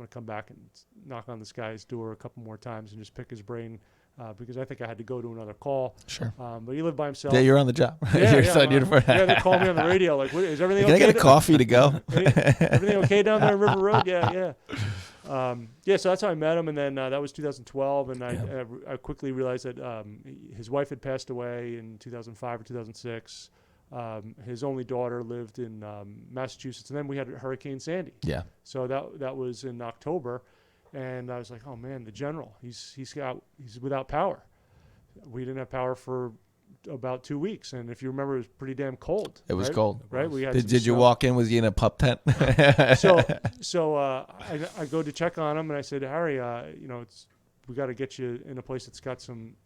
come back and knock on this guy's door a couple more times and just pick his brain, because I think I had to go to another call. Sure. But he lived by himself. Yeah, you're on the job. Yeah, yeah, they called me on the radio like, is everything Can okay? I get a coffee to go? Everything okay down there in River Road? Yeah. So that's how I met him, and then that was 2012, and I quickly realized that his wife had passed away in 2005 or 2006. His only daughter lived in Massachusetts, and then we had Hurricane Sandy. Yeah. So that was in October, and I was like, oh man, the general, he's without power. We didn't have power for about 2 weeks, and if you remember, it was pretty damn cold. It was right? cold. Right? We had Did you walk in? Was he in a pup tent? So I go to check on him, and I said, Harry, we got to get you in a place that's got some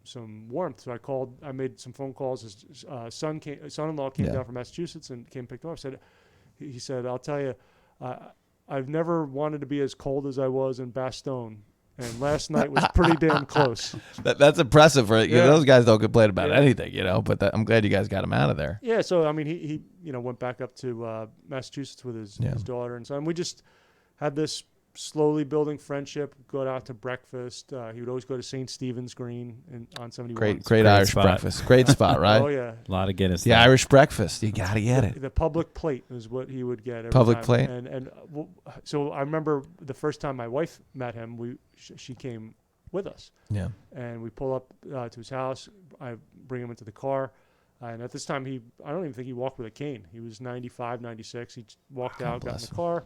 warmth. So I made some phone calls. His son-in-law came down from Massachusetts and came picked him up. He said, I'll tell you, I've never wanted to be as cold as I was in Bastogne. And last night was pretty damn close. That's impressive, right? Yeah. Those guys don't complain about anything, But I'm glad you guys got him out of there. Yeah. So I mean, he went back up to Massachusetts with his daughter and son. We just had this slowly building friendship. Go out to breakfast. He would always go to St. Stephen's Green on 71. Great Irish breakfast. Great spot, right? Oh yeah. A lot of Guinness. The Irish breakfast. You gotta get it. The public plate is what he would get. Every Public time. plate. So I remember the first time my wife met him. She came with us. Yeah. And we pull up to his house. I bring him into the car. And at this time, I don't even think he walked with a cane. He was 95, 96. He walked out, got in the car.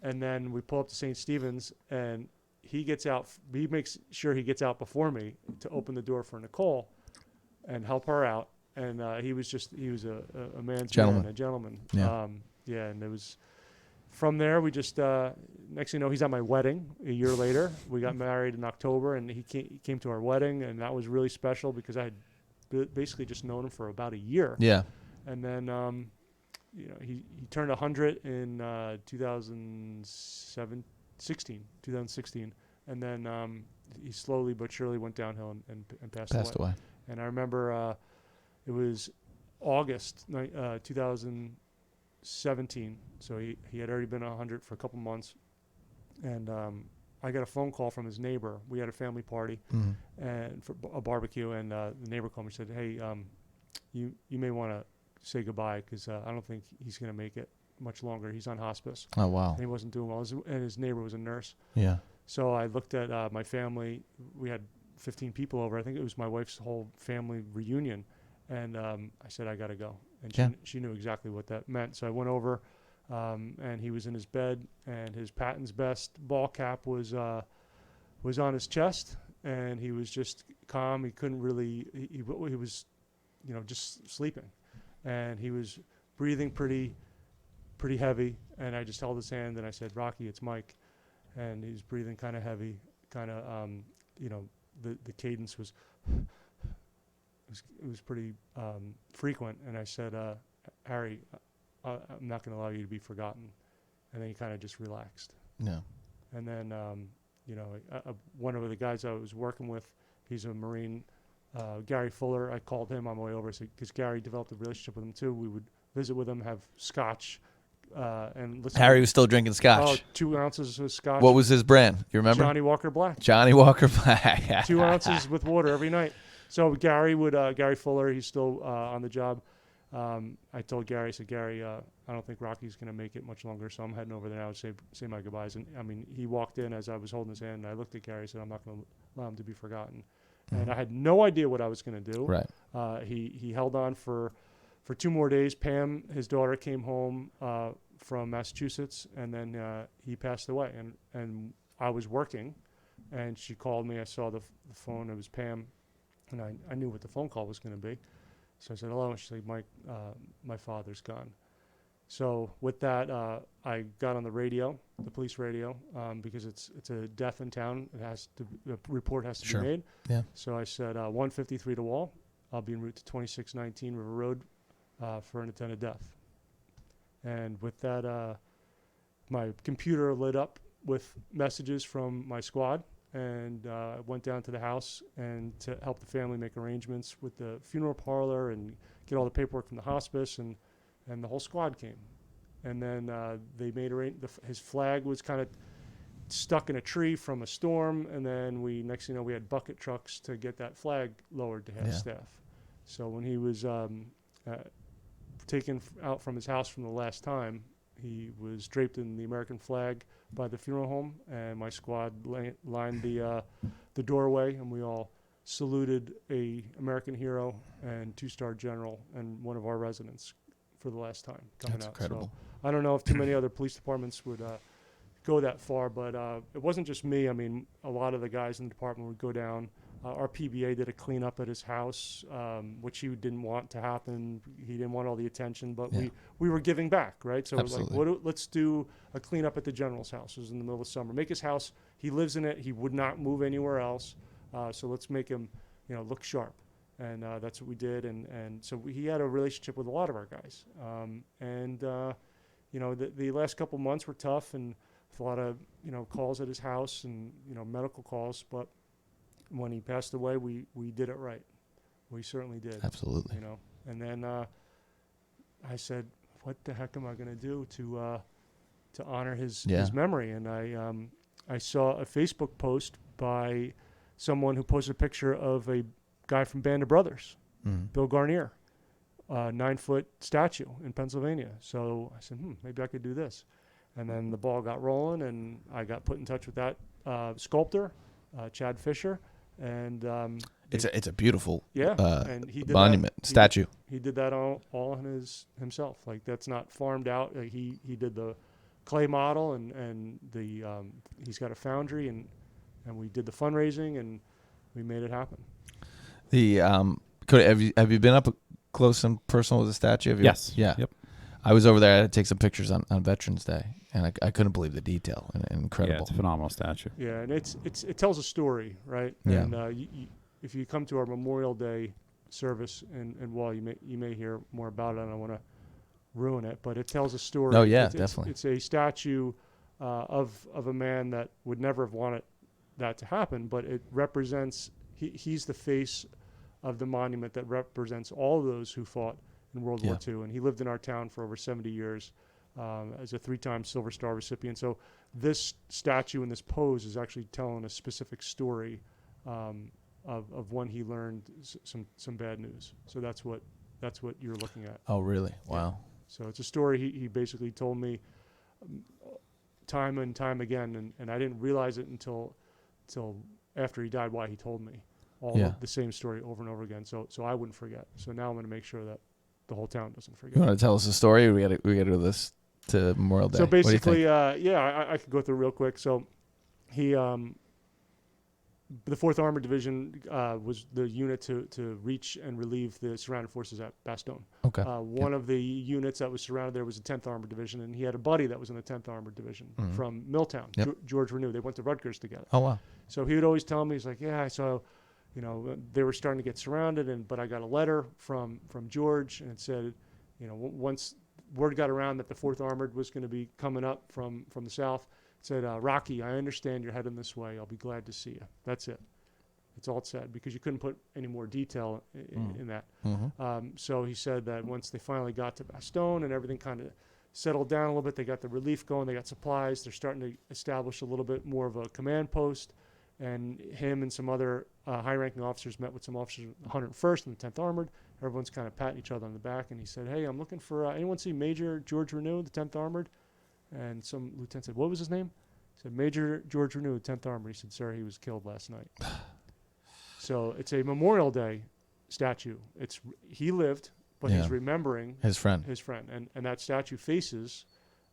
And then we pull up to St. Stephen's, and he gets out. He makes sure he gets out before me to open the door for Nicole and help her out. And he was a man's gentleman. Man, a gentleman. Yeah. And it was from there, we just, next thing you know, he's at my wedding a year later. We got married in October, and he came to our wedding, and that was really special because I had basically just known him for about a year. Yeah. And then, he turned 100 in 2016, and then he slowly but surely went downhill and passed away. And I remember it was August 2016, 17. So he had already been 100 for a couple months. And I got a phone call from his neighbor. We had a family party and for a barbecue, and the neighbor called me and said, "Hey, you may want to say goodbye because I don't think he's going to make it much longer. He's on hospice." Oh, wow. And he wasn't doing well. And his neighbor was a nurse. Yeah. So I looked at my family. We had 15 people over. I think it was my wife's whole family reunion. And I said, I got to go. And she knew exactly what that meant. So I went over, and he was in his bed, and his Patton's Best ball cap was on his chest, and he was just calm. He couldn't really, he was, just sleeping. And he was breathing pretty heavy. And I just held his hand, and I said, "Rocky, it's Mike." And he was breathing kind of heavy, kind of, the cadence was pretty frequent. And I said, "Harry, I'm not going to allow you to be forgotten." And then he kind of just relaxed. Yeah. And then, one of the guys I was working with, he's a Marine, Gary Fuller. I called him on my way over because Gary developed a relationship with him too. We would visit with him, have scotch, and listen. Harry was still drinking scotch. 2 ounces of scotch. What was his brand? You remember? Johnny Walker Black. Johnny Walker Black. 2 ounces with water every night. So Gary Fuller, he's still on the job. I told Gary, I said, "Gary, I don't think Rocky's going to make it much longer, so I'm heading over there now to say my goodbyes." And I mean, he walked in as I was holding his hand, and I looked at Gary and said, "I'm not going to allow him to be forgotten." And I had no idea what I was going to do. Right. He held on for 2 more days. Pam, his daughter, came home from Massachusetts, and then he passed away. And I was working, and she called me. I saw the phone. It was Pam, and I knew what the phone call was going to be. So I said, "Hello," and she said, "Mike, my father's gone." So with that, I got on the radio, the police radio, because it's a death in town. The report has to be made. Yeah. So I said, 153 to Wall. I'll be en route to 2619 River Road for an attended death. And with that, my computer lit up with messages from my squad. And I went down to the house and to help the family make arrangements with the funeral parlor and get all the paperwork from the hospice, and the whole squad came. And then they made his flag was kind of stuck in a tree from a storm, and then next thing you know, we had bucket trucks to get that flag lowered to half staff. So when he was taken out from his house from the last time, he was draped in the American flag by the funeral home, and my squad lined the doorway, and we all saluted a American hero and 2-star general and one of our residents for the last time coming That's out. incredible. So I don't know if too many other police departments would go that far, but it wasn't just me. I mean, a lot of the guys in the department would go down. Our PBA did a cleanup at his house, which he didn't want to happen. He didn't want all the attention, but we were giving back, right? So it was like, let's do a cleanup at the general's house. It was in the middle of summer. Make his house, he lives in it. He would not move anywhere else. So let's make him, look sharp. And that's what we did. And so he had a relationship with a lot of our guys. The last couple months were tough, and with a lot of, calls at his house and, medical calls, but when he passed away, we did it right. We certainly did. Absolutely. And then I said, what the heck am I going to do to honor his memory? And I saw a Facebook post by someone who posted a picture of a guy from Band of Brothers, Bill Garnier, 9-foot statue in Pennsylvania. So I said, maybe I could do this. And then the ball got rolling, and I got put in touch with that sculptor, Chad Fisher. And it's a beautiful and he did monument statue. He did that all on himself. Like, that's not farmed out. He did the clay model, and the he's got a foundry, and we did the fundraising, and we made it happen. Cody, have you been up close and personal with the statue? Yes. Yeah. Yep. I was over there. I had to take some pictures on Veterans Day, and I couldn't believe the detail and incredible. Yeah, it's a phenomenal statue. Yeah, and it tells a story, right? Yeah. And if you come to our Memorial Day service in Wall, you may hear more about it. I don't want to ruin it, but it tells a story. Oh yeah, definitely. It's a statue of a man that would never have wanted that to happen, but it represents. He's the face of the monument that represents all those who fought in World War II, and he lived in our town for over 70 years as a 3-time Silver Star recipient. So this statue and this pose is actually telling a specific story of when he learned some bad news. So that's what you're looking at. Oh, really? Wow. So it's a story he basically told me time and time again, and I didn't realize it until after he died why he told me the same story over and over again. So I wouldn't forget. So now I'm going to make sure that the whole town doesn't forget. You want to tell us a story? We got to do this to Memorial Day. So basically, I could go through real quick. So he the 4th Armored Division was the unit to reach and relieve the surrounded forces at Bastogne. Okay. One of the units that was surrounded there was the 10th Armored Division, and he had a buddy that was in the 10th Armored Division from Milltown, George Renew. They went to Rutgers together. Oh, wow. So he would always tell me, he's like, yeah, I saw, they were starting to get surrounded, but I got a letter from George, and it said, once word got around that the 4th Armored was going to be coming up from the south, said, Rocky, I understand you're heading this way. I'll be glad to see you. That's it. That's all it said, because you couldn't put any more detail in that. Mm-hmm. So he said that once they finally got to Bastogne and everything kind of settled down a little bit, they got the relief going, they got supplies, they're starting to establish a little bit more of a command post, and him and some other high-ranking officers met with some officers of the 101st and the 10th Armored. Everyone's kind of patting each other on the back, and he said, hey, I'm looking for, anyone see Major George Renew, the 10th Armored? And some lieutenant said, what was his name? He said, Major George Renew, 10th Armored. He said, sir, he was killed last night. So it's a Memorial Day statue. He lived, but he's remembering his friend. And that statue faces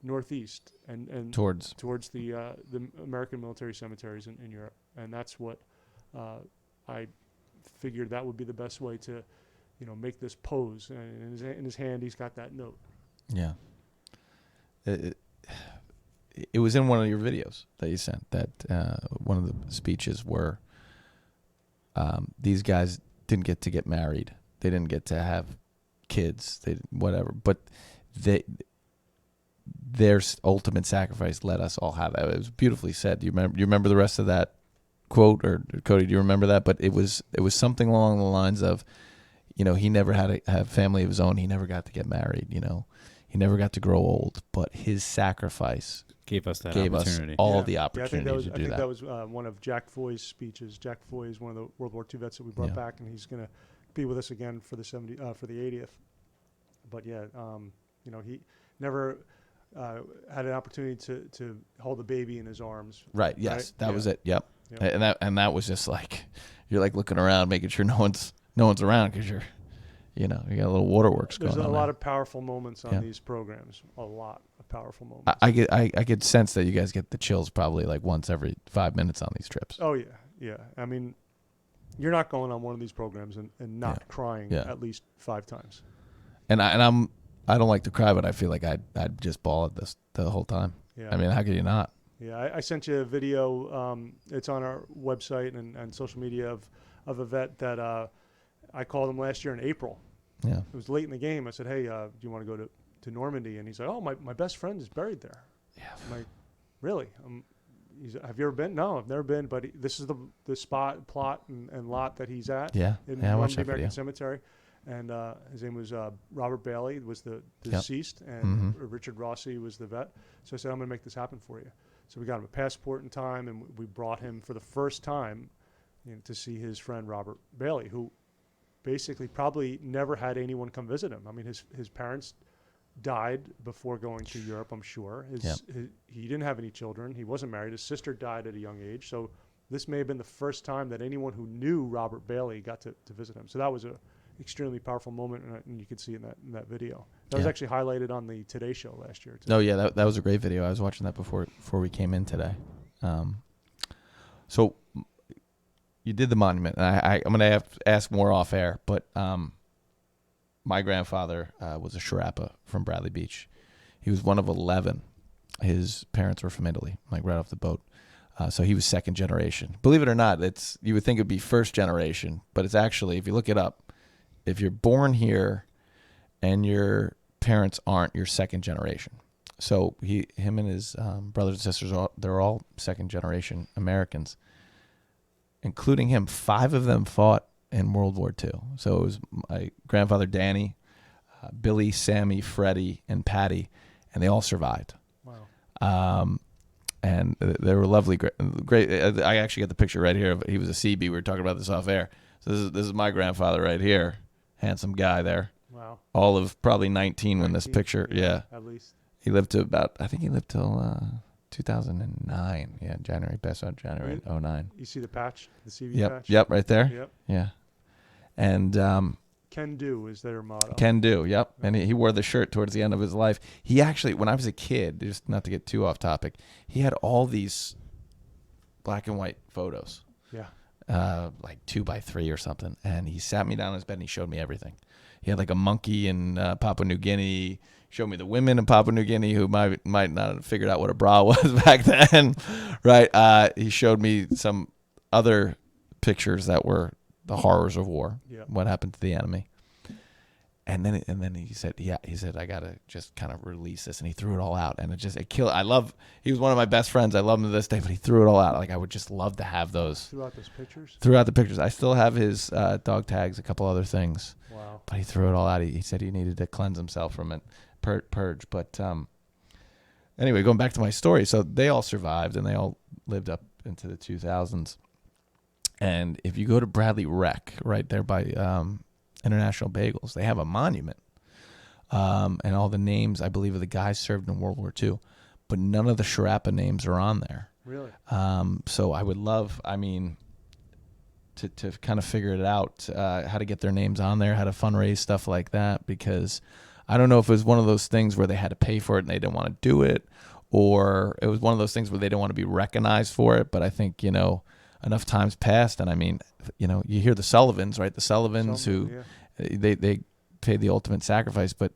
northeast and towards the American military cemeteries in Europe. And that's what I figured that would be the best way to, make this pose. And in his hand, he's got that note. Yeah. It was in one of your videos that you sent, that one of the speeches where these guys didn't get married. They didn't get to have kids. Whatever. But their ultimate sacrifice let us all have that. It was beautifully said. Do you remember the rest of that quote? Or Cody, do you remember that? But it was something along the lines of, he never had a have family of his own. He never got to get married. He never got to grow old, but his sacrifice gave us the opportunity I think to do that. That was one of Jack Foy's speeches. Jack Foy is one of the World War II vets that we brought back, and he's going to be with us again for the 80th. But he never had an opportunity to hold a baby in his arms. Right. Yes, right? That was it. Yep. And that was just like, you're like looking around, making sure no one's around, because you're. You got a little waterworks going on. There's a lot of powerful moments on these programs. A lot of powerful moments. I get sense that you guys get the chills probably like once every 5 minutes on these trips. Oh yeah. I mean, you're not going on one of these programs and not crying at least 5 times. And I don't like to cry, but I feel like I'd just bawl at this the whole time. Yeah. I mean, how could you not? Yeah, I sent you a video. It's on our website and social media of a vet that. I called him last year in April. Yeah. It was late in the game. I said, hey, do you want to go to Normandy? And he's like, oh, my best friend is buried there. Yeah. I'm like, really? Have you ever been? No, I've never been, but this is the spot, plot, and lot that he's at. Yeah. In Normandy American Cemetery. And his name was Robert Bailey, was the deceased, and Richard Rossi was the vet. So I said, I'm going to make this happen for you. So we got him a passport in time, and we brought him for the first time to see his friend Robert Bailey, who basically probably never had anyone come visit him. I mean, his parents died before going to Europe, I'm sure. He didn't have any children. He wasn't married. His sister died at a young age. So this may have been the first time that anyone who knew Robert Bailey got to visit him. So that was a extremely powerful moment, and you can see in that video. That was actually highlighted on the Today Show last year, too. Oh, yeah, that was a great video. I was watching that before we came in today. So you did the monument, and I'm going to have to ask more off air, but my grandfather was a Sharappa from Bradley Beach. He was one of 11. His parents were from Italy, like right off the boat. So he was second generation. Believe it or not, you would think it would be first generation, but it's actually, if you look it up, if you're born here and your parents aren't, you're second generation. So him and his brothers and sisters, they're all second generation Americans. Including him, 5 of them fought in World War II. So it was my grandfather, Danny, Billy, Sammy, Freddie, and Patty, and they all survived. Wow. And they were lovely, great. I actually got the picture right here. He was a CB. We were talking about this off air. So this is my grandfather right here, handsome guy there. Wow. All of probably 19 when this picture. Yeah. At least. He lived to about. I think he lived till 2009. Yeah, January. Passed out January 09. You see the patch, the CV patch. Yep, right there. Yep. Yeah. And Can do is their motto. can do. Yep. And he wore the shirt towards the end of his life. He actually, when I was a kid, just not to get too off topic, he had all these black and white photos. Yeah. Like 2x3 or something. And he sat me down in his bed and he showed me everything. He had like a monkey in Papua New Guinea. Showed me the women in Papua New Guinea who might not have figured out what a bra was back then. Right. He showed me some other pictures that were the horrors of war. Yeah. What happened to the enemy. And then he said, I gotta just kind of release this, and he threw it all out, and it killed. He was one of my best friends. I love him to this day, but he threw it all out. Like, I would just love to have those. Throughout those pictures. Throughout the pictures, I still have his dog tags, a couple other things. Wow. But he threw it all out. He said he needed to cleanse himself from it, purge. But anyway, going back to my story, so they all survived, and they all lived up into the 2000s. And if you go to Bradley Rec, right there by International Bagels, they have a monument, and all the names, I believe, of the guys served in World War II, but none of the Sharappa names are on there. Really? So I would love, to kind of figure it out, how to get their names on there, how to fundraise, stuff like that, because I don't know if it was one of those things where they had to pay for it and they didn't want to do it, or it was one of those things where they didn't want to be recognized for it. But I think, enough times passed, and you hear the Sullivans, right? The Sullivans who they paid the ultimate sacrifice, but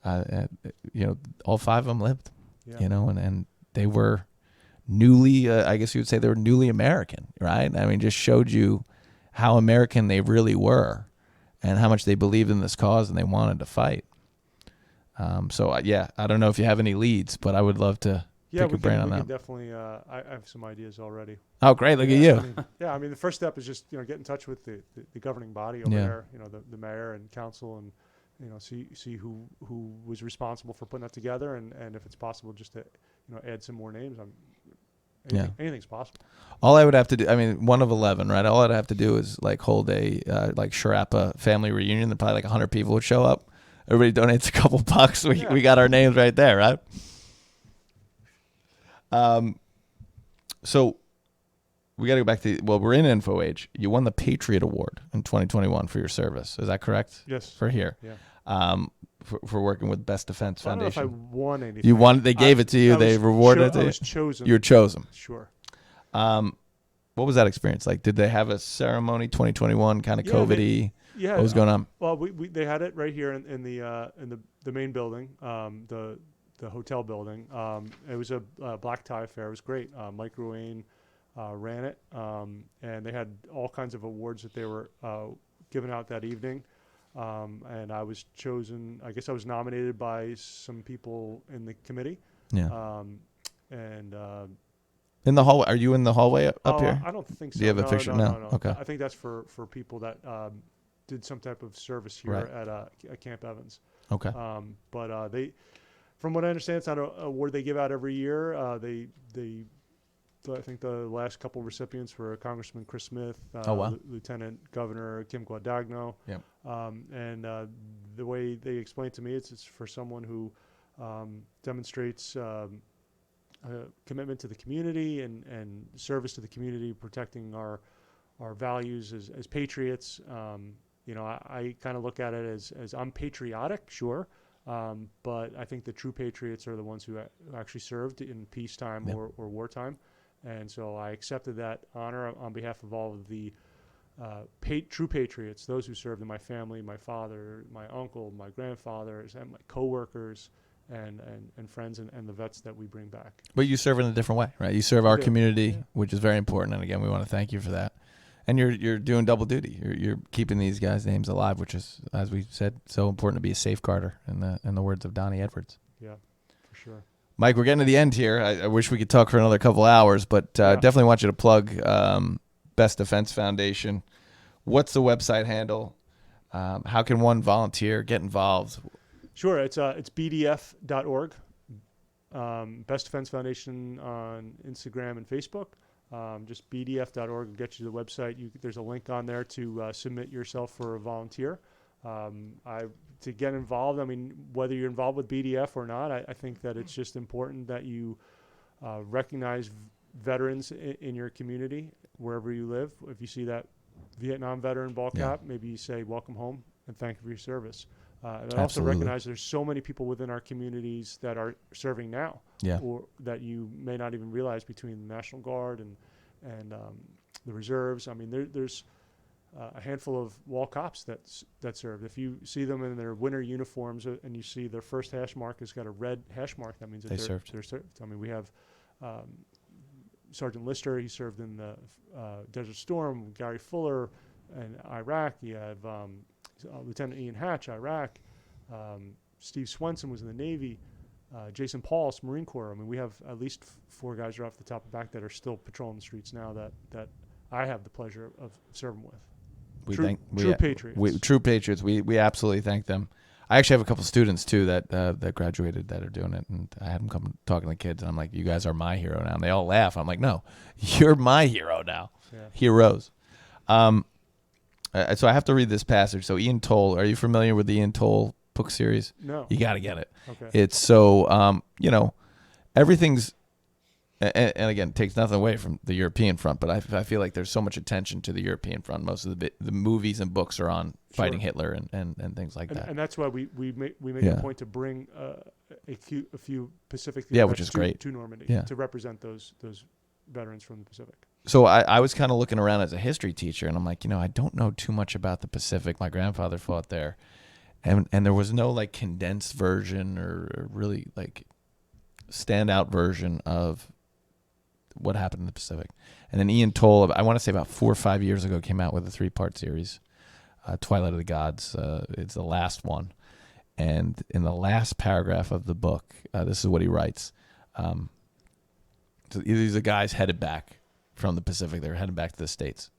all five of them lived, and they were newly, I guess you would say they were newly American, right? Just showed you how American they really were, and how much they believed in this cause and they wanted to fight. I don't know if you have any leads, but I would love to. Yeah, pick your brain on we that. can definitely. I have some ideas already. Oh, great! Look at you. The first step is just get in touch with the governing body over there. The mayor and council, and see who was responsible for putting that together, and if it's possible, just to add some more names. Anything's possible. All I would have to do, one of 11, right? All I'd have to do is hold a Sharappa family reunion. That probably 100 people would show up. Everybody donates a couple bucks. We got our names right there, right? So we got to go back to, we're in Info Age. You won the Patriot Award in 2021 for your service. Is that correct? Yes. For here. Yeah. For working with Best Defense Foundation. I don't know if I won anything. You won. They gave it to you. They rewarded it to you. I was chosen. You were chosen. Sure. What was that experience like? Did they have a ceremony 2021 kind of COVID-y? Yeah. What was going on? Well, they had it right here in the main building, the hotel building. It was a black tie affair. It was great. Mike Ruane ran it, and they had all kinds of awards that they were giving out that evening. And I was chosen. I guess I was nominated by some people in the committee. Yeah. In the hallway? Are you in the hallway up here? I don't think so. Do you have a picture? No. Okay. I think that's for people that did some type of service here at Camp Evans. Okay. But they, from what I understand, it's not an award they give out every year. I think the last couple recipients were Congressman Chris Smith, Lieutenant Governor Kim Guadagno. Yep. And the way they explained to me, it's for someone who demonstrates commitment to the community and service to the community, protecting our values as patriots. I kind of look at it as I'm patriotic, sure, but I think the true patriots are the ones who actually served in peacetime or wartime. And so I accepted that honor on behalf of all of the true patriots, those who served in my family, my father, my uncle, my grandfathers, and my coworkers, and friends and the vets that we bring back. But you serve in a different way, right? You serve our community, which is very important. And again, we want to thank you for that. And you're doing double duty. You're keeping these guys' names alive, which is, as we said, so important to be a safeguarder, in the words of Donnie Edwards. Yeah, for sure. Mike, we're getting to the end here. I wish we could talk for another couple hours, but definitely want you to plug Best Defense Foundation. What's the website handle? How can one volunteer, get involved? Sure. It's bdf.org. Best Defense Foundation on Instagram and Facebook. Just bdf.org will get you to the website. There's a link on there to submit yourself for a volunteer. To get involved, I mean, whether you're involved with BDF or not, I think that it's just important that you recognize veterans in your community, wherever you live. If you see that Vietnam veteran ball cap, maybe you say, welcome home and thank you for your service. And I also recognize there's so many people within our communities that are serving now, or that you may not even realize, between the National Guard and the reserves. I mean, there's a handful of wall cops that serve. If you see them in their winter uniforms and you see their first hash mark has got a red hash mark, that means that they're served. I mean, we have Sergeant Lister. He served in the Desert Storm. Gary Fuller in Iraq. You have Lieutenant Ian Hatch, Iraq. Steve Swenson was in the Navy. Jason Pauls, Marine Corps. I mean, we have at least 4 guys right off the top of the back that are still patrolling the streets now that I have the pleasure of serving with. True patriots. True patriots. We absolutely thank them. I actually have a couple students too that graduated that are doing it, and I had them come talking to the kids, and I'm like, "You guys are my hero now." And they all laugh. I'm like, "No, you're my hero now." Yeah. Heroes. So I have to read this passage. So Ian Toll, are you familiar with the Ian Toll book series? No. You got to get it. Okay. It's so everything's. And again, it takes nothing away from the European front, but I feel like there's so much attention to the European front. Most of the movies and books are on fighting Hitler and things like that. And that's why we make a point to bring a few Pacific which is great, to Normandy to represent those veterans from the Pacific. So I was kind of looking around as a history teacher, and I'm like, I don't know too much about the Pacific. My grandfather fought there, and there was no like condensed version or really like standout version of what happened in the Pacific. And then Ian Toll, I want to say about 4 or 5 years ago, came out with a 3-part series. Twilight of the Gods. It's the last one. And in the last paragraph of the book, this is what he writes. So these are guys headed back from the Pacific. They're headed back to the States.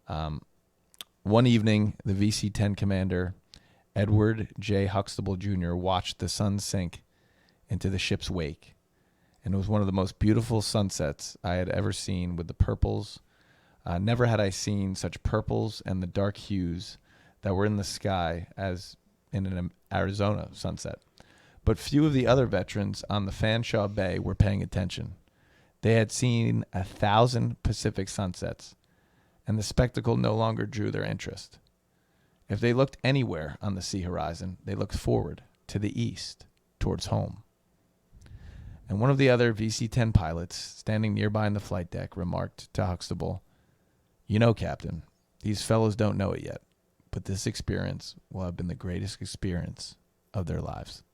One evening, the VC-10 commander, Edward J. Huxtable Jr., watched the sun sink into the ship's wake. And it was one of the most beautiful sunsets I had ever seen, with the purples. Never had I seen such purples and the dark hues that were in the sky as in an Arizona sunset. But few of the other veterans on the Fanshawe Bay were paying attention. They had seen 1,000 Pacific sunsets, and the spectacle no longer drew their interest. If they looked anywhere on the sea horizon, they looked forward to the east, towards home. And one of the other VC-10 pilots, standing nearby in the flight deck, remarked to Huxtable, Captain, these fellows don't know it yet, but this experience will have been the greatest experience of their lives.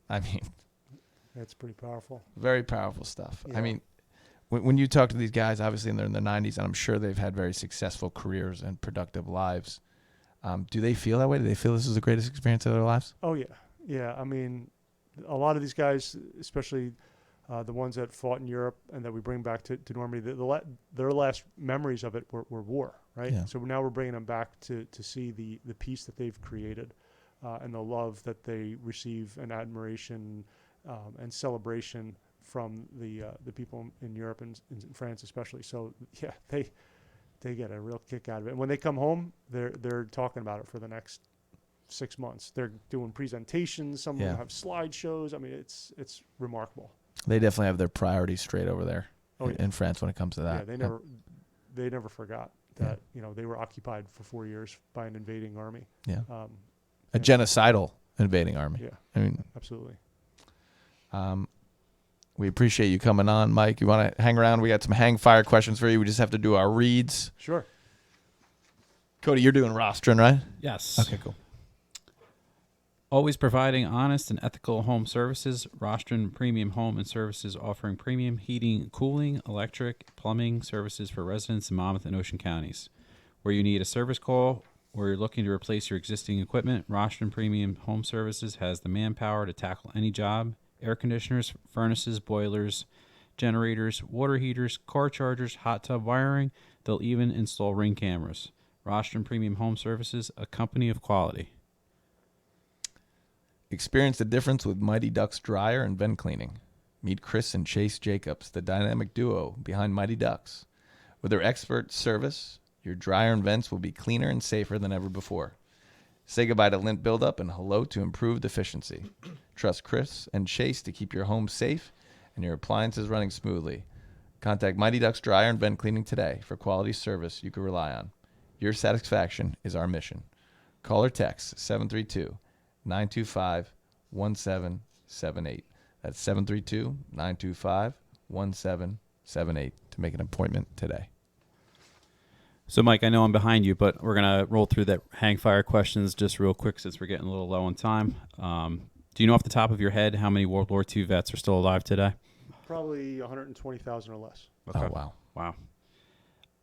I mean, that's pretty powerful. Very powerful stuff. Yeah. I mean, when you talk to these guys, obviously they're in their 90s, and I'm sure they've had very successful careers and productive lives. Do they feel that way? Do they feel this is the greatest experience of their lives? Oh, yeah. Yeah, I mean, a lot of these guys, especially the ones that fought in Europe and that we bring back to Normandy, their last memories of it were war, right? Yeah. So now we're bringing them back to see the peace that they've created and the love that they receive, and admiration and celebration from the people in Europe and in France especially. So, yeah, they get a real kick out of it. And when they come home, they're talking about it for the next 6 months. They're doing presentations. Some of them have slideshows. I mean, it's remarkable. They definitely have their priorities straight over there in France when it comes to that. Yeah, they never forgot that they were occupied for 4 years by an invading army. Yeah, a genocidal invading army. Yeah, I mean, absolutely. We appreciate you coming on, Mike. You want to hang around? We got some hang fire questions for you. We just have to do our reads. Sure. Cody, you're doing rostering, right? Yes. Okay, cool. Always providing honest and ethical home services. Rostron Premium Home and Services, offering premium heating, cooling, electric, plumbing services for residents in Monmouth and Ocean counties. Where you need a service call or you're looking to replace your existing equipment, Rostron Premium Home Services has the manpower to tackle any job. Air conditioners, furnaces, boilers, generators, water heaters, car chargers, hot tub wiring. They'll even install Ring cameras. Rostron Premium Home Services, a company of quality. Experience the difference with Mighty Ducks Dryer and Vent Cleaning. Meet Chris and Chase Jacobs, the dynamic duo behind Mighty Ducks. With their expert service, your dryer and vents will be cleaner and safer than ever before. Say goodbye to lint buildup and hello to improved efficiency. Trust Chris and Chase to keep your home safe and your appliances running smoothly. Contact Mighty Ducks Dryer and Vent Cleaning today for quality service you can rely on. Your satisfaction is our mission. Call or text 732-925-1778. That's 732-925-1778 to make an appointment today. So, Mike, I know I'm behind you, but we're going to roll through that hang fire questions just real quick since we're getting a little low on time. Do you know off the top of your head how many World War II vets are still alive today? Probably 120,000 or less. Okay. Oh, wow. Wow.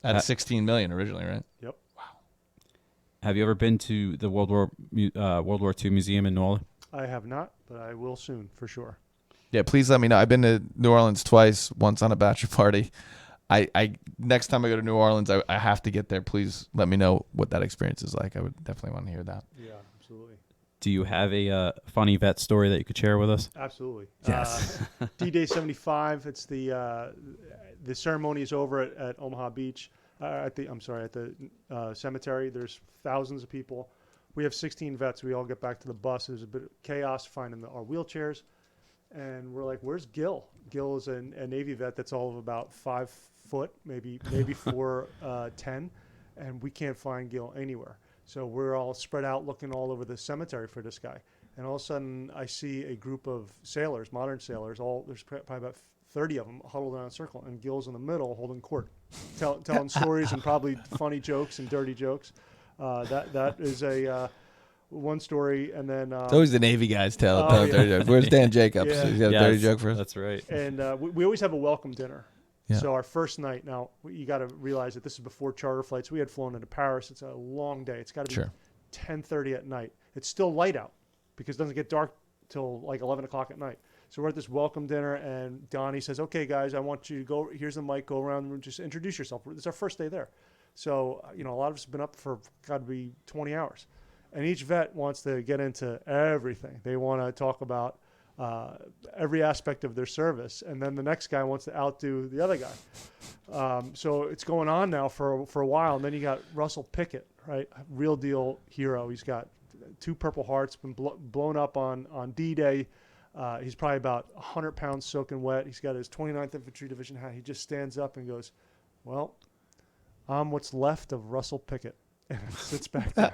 At 16 million originally, right? Yep. Wow. Have you ever been to the World War II Museum in New Orleans? I have not, but I will soon for sure. Yeah, please let me know. I've been to New Orleans twice, once on a bachelor party. I next time I go to New Orleans, I have to get there. Please let me know what that experience is like. I would definitely want to hear that. Yeah, absolutely. Do you have a funny vet story that you could share with us? Absolutely. Yes. D-Day 75. It's the ceremony is over at Omaha Beach. At the cemetery. There's thousands of people. We have 16 vets. We all get back to the bus. There's a bit of chaos finding our wheelchairs. And we're like, where's Gil? Gil is a Navy vet that's all of about 5 foot, maybe 4'10", and we can't find Gil anywhere. So we're all spread out looking all over the cemetery for this guy. And all of a sudden, I see a group of sailors, modern sailors, there's probably about 30 of them huddled around a circle, and Gil's in the middle holding court, telling stories and probably funny jokes and dirty jokes. That is a... one story, and then It's always the Navy guys telling dirty jokes. Where's Dan Jacobs? Yeah. He's got a dirty joke for us. That's right. And we always have a welcome dinner. Yeah. So our first night, now you got to realize that this is before charter flights. We had flown into Paris. It's a long day. It's got to be 10:30 at night. It's still light out because it doesn't get dark till like 11 o'clock at night. So we're at this welcome dinner, and Donnie says, "Okay, guys, I want you to go. Here's the mic. Go around the room. Just introduce yourself." It's our first day there. So a lot of us have been up for got to be 20 hours. And each vet wants to get into everything. They want to talk about every aspect of their service. And then the next guy wants to outdo the other guy. So it's going on now for a while. And then you got Russell Pickett, right? Real deal hero. He's got 2 Purple Hearts, been blown up on D-Day. He's probably about 100 pounds soaking wet. He's got his 29th Infantry Division hat. He just stands up and goes, "Well, I'm what's left of Russell Pickett." And sits back down.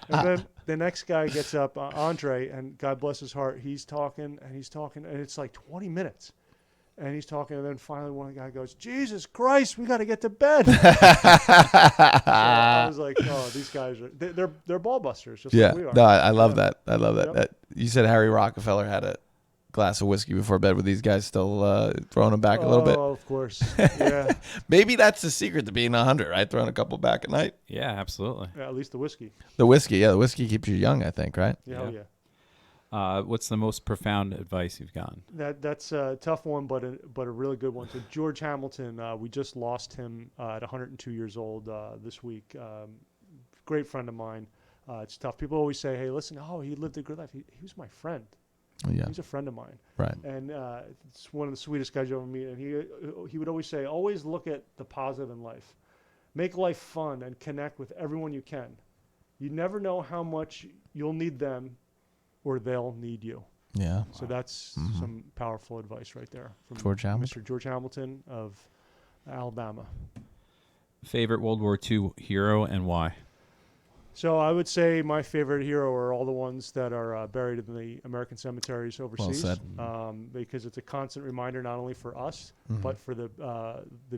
And then the next guy gets up, Andre, and God bless his heart, he's talking, and it's like 20 minutes. And he's talking, and then finally one guy goes, "Jesus Christ, we got to get to bed." So I was like, "Oh, these guys they're ball busters, just like we are." No, I love that. I love that. Yep. You said Harry Rockefeller had a glass of whiskey before bed. With these guys still throwing them back a little bit? Oh, of course. Yeah. Maybe that's the secret to being 100, right? Throwing a couple back at night. Yeah, absolutely. Yeah, at least the whiskey. The whiskey keeps you young, I think, right? Yeah, hell yeah. What's the most profound advice you've gotten? That's a tough one, but a really good one. So George Hamilton, we just lost him at 102 years old this week. Great friend of mine. It's tough. People always say, "Hey, listen, he lived a good life." He was my friend. Yeah. He's a friend of mine. Right. And it's one of the sweetest guys you ever meet. And he would always say, always look at the positive in life. Make life fun and connect with everyone you can. You never know how much you'll need them or they'll need you. Yeah. So that's some powerful advice right there from George Hamilton. Mr. George Hamilton of Alabama. Favorite World War II hero and why? So I would say my favorite hero are all the ones that are buried in the American cemeteries overseas. Well said. Because it's a constant reminder not only for us, but for the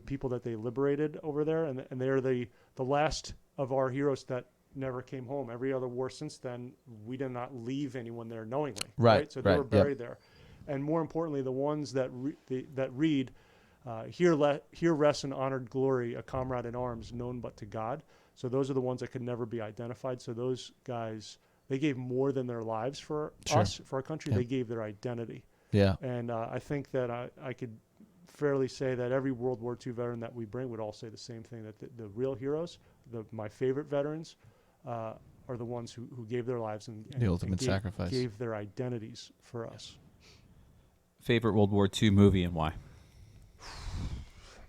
people that they liberated over there. And they're the last of our heroes that never came home. Every other war since then, we did not leave anyone there knowingly. Right. So they were buried there. And more importantly, the ones that read, here rests in honored glory, a comrade in arms known but to God. So those are the ones that could never be identified. So those guys, they gave more than their lives for us, for our country. Yeah. They gave their identity. Yeah. And I think that I could fairly say that every World War II veteran that we bring would all say the same thing, that the real heroes, my favorite veterans, are the ones who gave their lives and The ultimate gave, sacrifice. gave their identities for us. Favorite World War II movie and why?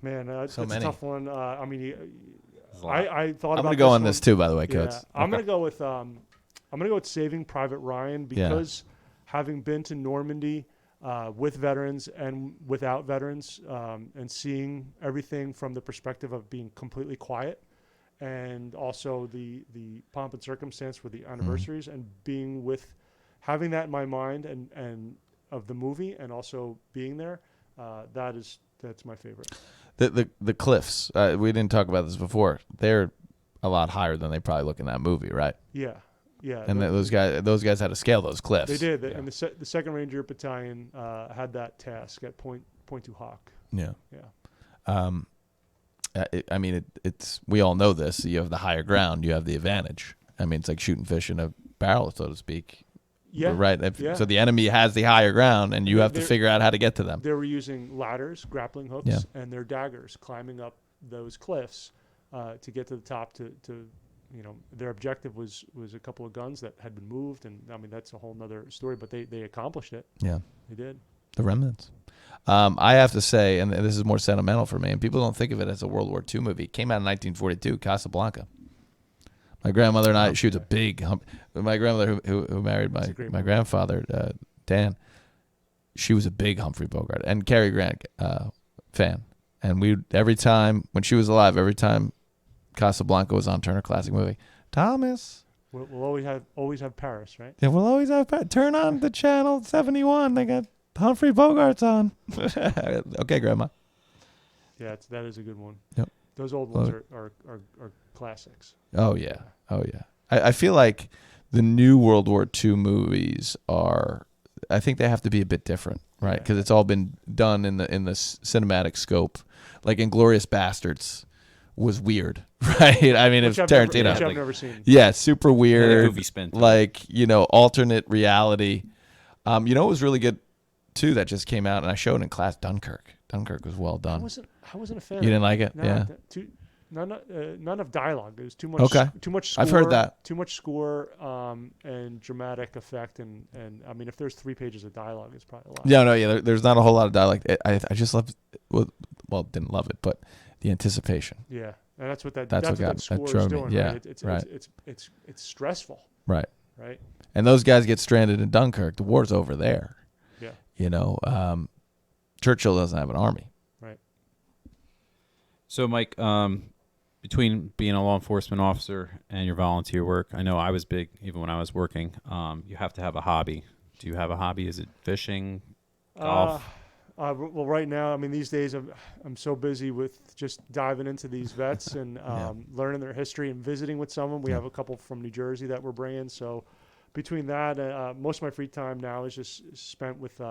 Man, So that's many. a tough one. I mean, There's a lot. I thought I'm about gonna go on one. this too, by the way, Yeah, Coates. I'm gonna go with Saving Private Ryan because having been to Normandy with veterans and without veterans, and seeing everything from the perspective of being completely quiet, and also the pomp and circumstance for the anniversaries, and being with having that in my mind and of the movie, and also being there, that's my favorite. The cliffs. We didn't talk about this before. They're a lot higher than they probably look in that movie, right? Yeah, yeah. And those guys had to scale those cliffs. They did, Yeah. and the Second Ranger Battalion had that task at Point to Hawk. Yeah. Yeah. I mean, it's we all know this. You have the higher ground. You have the advantage. I mean, it's like shooting fish in a barrel, so to speak. Yeah. Right. Yeah. So the enemy has the higher ground, and you have to figure out how to get to them. They were using ladders, grappling hooks, and their daggers, climbing up those cliffs to get to the top. To their objective was a couple of guns that had been moved, and I mean that's a whole nother story. But they accomplished it. Yeah. They did. The remnants. I have to say, and this is more sentimental for me, and people don't think of it as a World War II movie. It came out in 1942, Casablanca. My grandmother and I, she was a big my grandmother who married my grandfather, Dan, she was a big Humphrey Bogart and Cary Grant fan. And every time, when she was alive, every time Casablanca was on Turner Classic Movie, Thomas. We'll always have Paris, right? Yeah, we'll always have turn on the channel 71. They got Humphrey Bogart's on. Okay, Grandma. Yeah, that is a good one. Yep. Those old ones are classics. Oh yeah. I feel like the new World War II movies I think they have to be a bit different, right? Because it's all been done in the cinematic scope. Like Inglourious Bastards was weird, right? I mean, it's Tarantino. Which I've never seen. Yeah, super weird. Goofy spin. Like alternate reality. What was really good too that just came out, and I showed in class. Dunkirk. Dunkirk was well done. I wasn't a fan. You didn't like it? No, Yeah. None of dialogue. There was too much. Okay. Too much score. I've heard that. Too much score and dramatic effect, and I mean, if there's 3 pages of dialogue, it's probably a lot. Yeah. There's not a whole lot of dialogue. I just loved. Well, didn't love it, but the anticipation. Yeah, and that's what that score drove is me. doing. Yeah, right? It's stressful. Right. Right. And those guys get stranded in Dunkirk. The war's over there. Yeah. Churchill doesn't have an army. Right. So, Mike, between being a law enforcement officer and your volunteer work, I know I was big even when I was working. You have to have a hobby. Do you have a hobby? Is it fishing, golf? Well, right now, I mean, these days I'm so busy with just diving into these vets and learning their history and visiting with some of them. We have a couple from New Jersey that we're bringing. So between that, most of my free time now is just spent with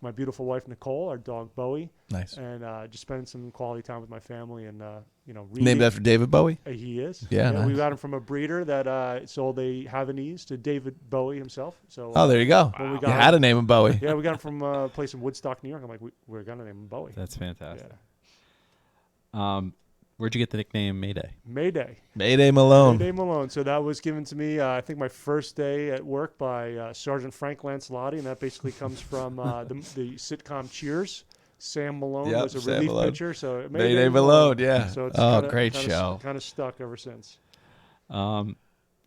my beautiful wife, Nicole, our dog, Bowie. Nice. And just spending some quality time with my family and, reading. Named after David Bowie? He is. Yeah, nice. We got him from a breeder that sold a Havanese to David Bowie himself. So There you go. when we You got had to name him Bowie. Yeah, we got him from a place in Woodstock, New York. I'm like, we're going to name him Bowie. That's fantastic. Yeah. Where'd you get the nickname Mayday? Mayday. Mayday Malone. Mayday Malone. So that was given to me, I think, my first day at work by Sergeant Frank Lancelotti, and that basically comes from the sitcom Cheers. Sam Malone was a relief pitcher. So Mayday Malone, yeah. So it's great show. Kind of stuck ever since.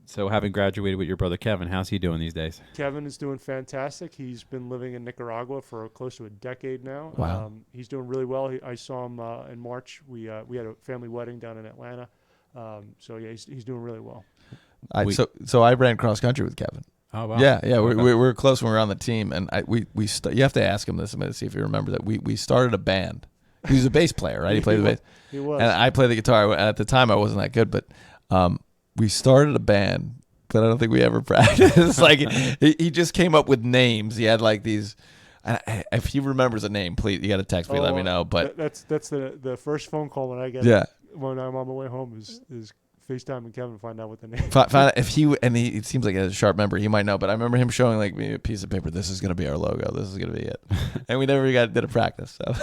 So having graduated with your brother Kevin, how's he doing these days? Kevin is doing fantastic. He's been living in Nicaragua for close to a decade now. Wow. He's doing really well. I saw him in March. We had a family wedding down in Atlanta. So yeah, he's doing really well. So I ran cross country with Kevin. Oh wow. Yeah. Okay. We were close when we were on the team, and you have to ask him this a minute, see if you remember that we started a band. He was a bass player, right? He played the bass. He was. And I played the guitar. And at the time, I wasn't that good, but we started a band, but I don't think we ever practiced. Like he just came up with names. He had like these. If he remembers a name, please, you got to text me, let me know. But that's the first phone call when I get when I'm on my way home is FaceTime and Kevin to find out what the name. Find out if he it seems like a sharp member. He might know, but I remember him showing like me a piece of paper. This is going to be our logo. This is going to be it. And we never did a practice. So.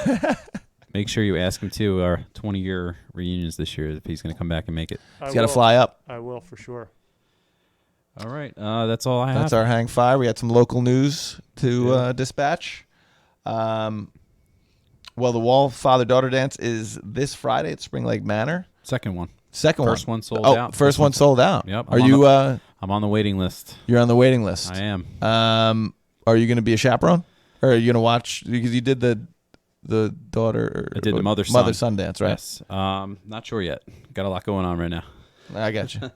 Make sure you ask him to our 20-year reunions this year if he's going to come back and make it. He's got to fly up. I will for sure. All right. That's all I have. That's our hang fire. We got some local news to dispatch. Well, the Wall father-daughter dance is this Friday at Spring Lake Manor. Second one. Second First one sold Oh, out. first one sold out. Yep. Are you? I'm on the waiting list. You're on the waiting list. I am. Are you going to be a chaperone, or are you going to watch? Because you did the daughter. I did the mother-son dance, right? Yes. Not sure yet. Got a lot going on right now. I got you.